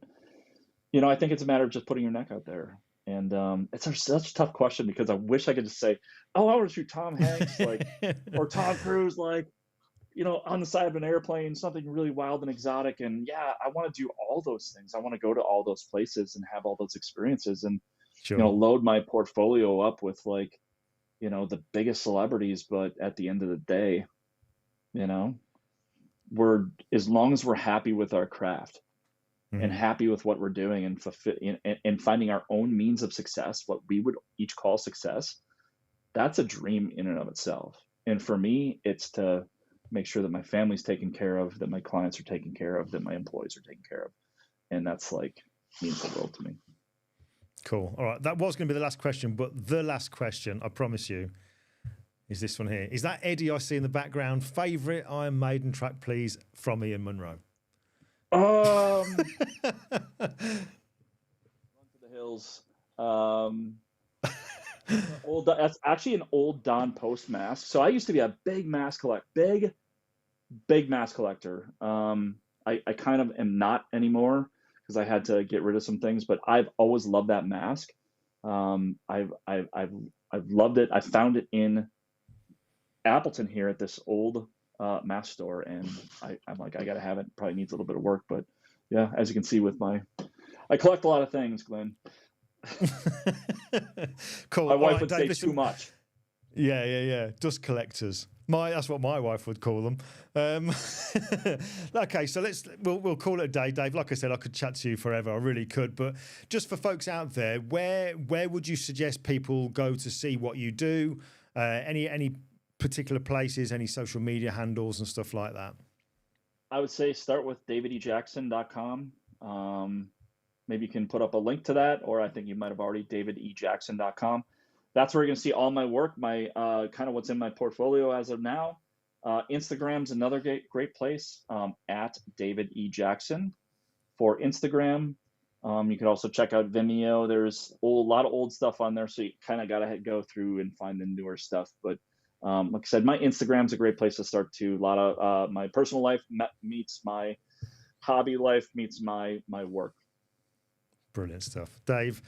[SPEAKER 2] I think it's a matter of just putting your neck out there. And it's such a tough question because I wish I could just say, oh, I want to shoot Tom Hanks, or Tom Cruise, on the side of an airplane, something really wild and exotic. And yeah, I want to do all those things. I want to go to all those places and have all those experiences and,
[SPEAKER 1] Sure.
[SPEAKER 2] Load my portfolio up with the biggest celebrities. But at the end of the day, as long as we're happy with our craft and happy with what we're doing and finding our own means of success, what we would each call success, that's a dream in and of itself. And for me, it's to make sure that my family's taken care of, that my clients are taken care of, that my employees are taken care of. And that's means the world to me.
[SPEAKER 1] Cool. All right. That was going to be the last question, but the last question, I promise you, is this one here. Is that Eddie I see in the background? Favorite Iron Maiden track, please, from Ian Munro?
[SPEAKER 2] Run to the Hills. That's actually an old Don Post mask. So I used to be a big mask collector, big mask collector. I kind of am not anymore because I had to get rid of some things, but I've always loved that mask. I've loved it. I found it in Appleton here at this old mask store, and I'm like, I gotta have it. Probably needs a little bit of work, but yeah, as you can see I collect a lot of things, Glenn.
[SPEAKER 1] Cool.
[SPEAKER 2] My wife would say too much.
[SPEAKER 1] Yeah. Dust collectors. That's what my wife would call them. Okay, so we'll call it a day, Dave. Like I said, I could chat to you forever. I really could. But just for folks out there, where would you suggest people go to see what you do? Any particular places, any social media handles and stuff like that?
[SPEAKER 2] I would say start with davidjackson.com. Maybe you can put up a link to that, or I think you might have already, davidejackson.com. That's where you're going to see all my work, my kind of what's in my portfolio as of now. Instagram's another great place, at David E. Jackson for Instagram. You can also check out Vimeo. There's a lot of old stuff on there, so you kind of got to go through and find the newer stuff. But like I said, my Instagram's a great place to start too. A lot of my personal life meets my hobby life meets my work.
[SPEAKER 1] Brilliant stuff. Dave,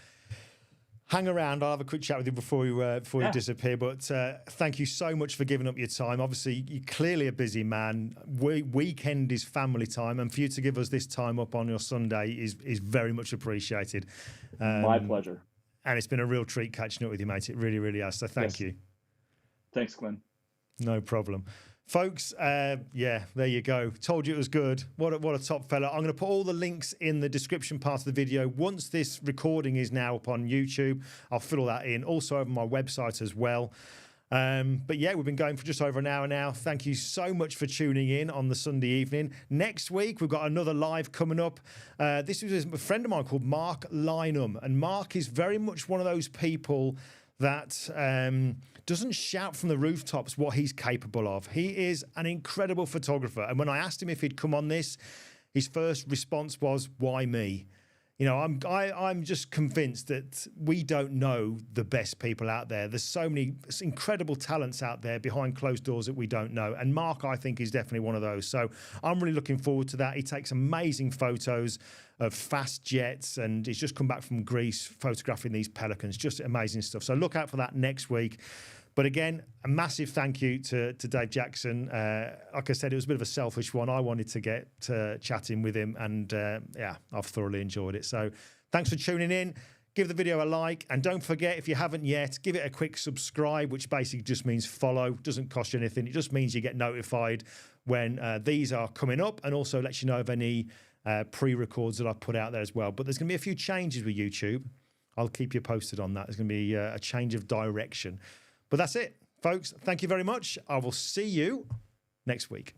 [SPEAKER 1] hang around. I'll have a quick chat with you before you disappear. But thank you so much for giving up your time. Obviously, you're clearly a busy man. Weekend is family time, and for you to give us this time up on your Sunday is very much appreciated.
[SPEAKER 2] My pleasure.
[SPEAKER 1] And it's been a real treat catching up with you, mate. It really, really has. So thank you.
[SPEAKER 2] Thanks, Glenn.
[SPEAKER 1] No problem. Folks, there you go. Told you it was good. What a top fella. I'm going to put all the links in the description part of the video. Once this recording is now up on YouTube, I'll fill all that in. Also over my website as well. But yeah, we've been going for just over an hour now. Thank you so much for tuning in on the Sunday evening. Next week, we've got another live coming up. This is a friend of mine called Mark Lynham. And Mark is very much one of those people that doesn't shout from the rooftops what he's capable of. He is an incredible photographer. And when I asked him if he'd come on this, his first response was, why me? I'm just convinced that we don't know the best people out there. There's so many incredible talents out there behind closed doors that we don't know. And Mark, I think, is definitely one of those. So I'm really looking forward to that. He takes amazing photos of fast jets, and he's just come back from Greece photographing these pelicans. Just amazing stuff. So look out for that next week. But again, a massive thank you to Dave Jackson. Like I said, it was a bit of a selfish one. I wanted to get chatting with him, and I've thoroughly enjoyed it. So thanks for tuning in. Give the video a like, and don't forget, if you haven't yet, give it a quick subscribe, which basically just means follow. Doesn't cost you anything. It just means you get notified when these are coming up, and also lets you know of any pre-records that I've put out there as well. But there's going to be a few changes with YouTube. I'll keep you posted on that. There's going to be a change of direction. But that's it, folks. Thank you very much. I will see you next week.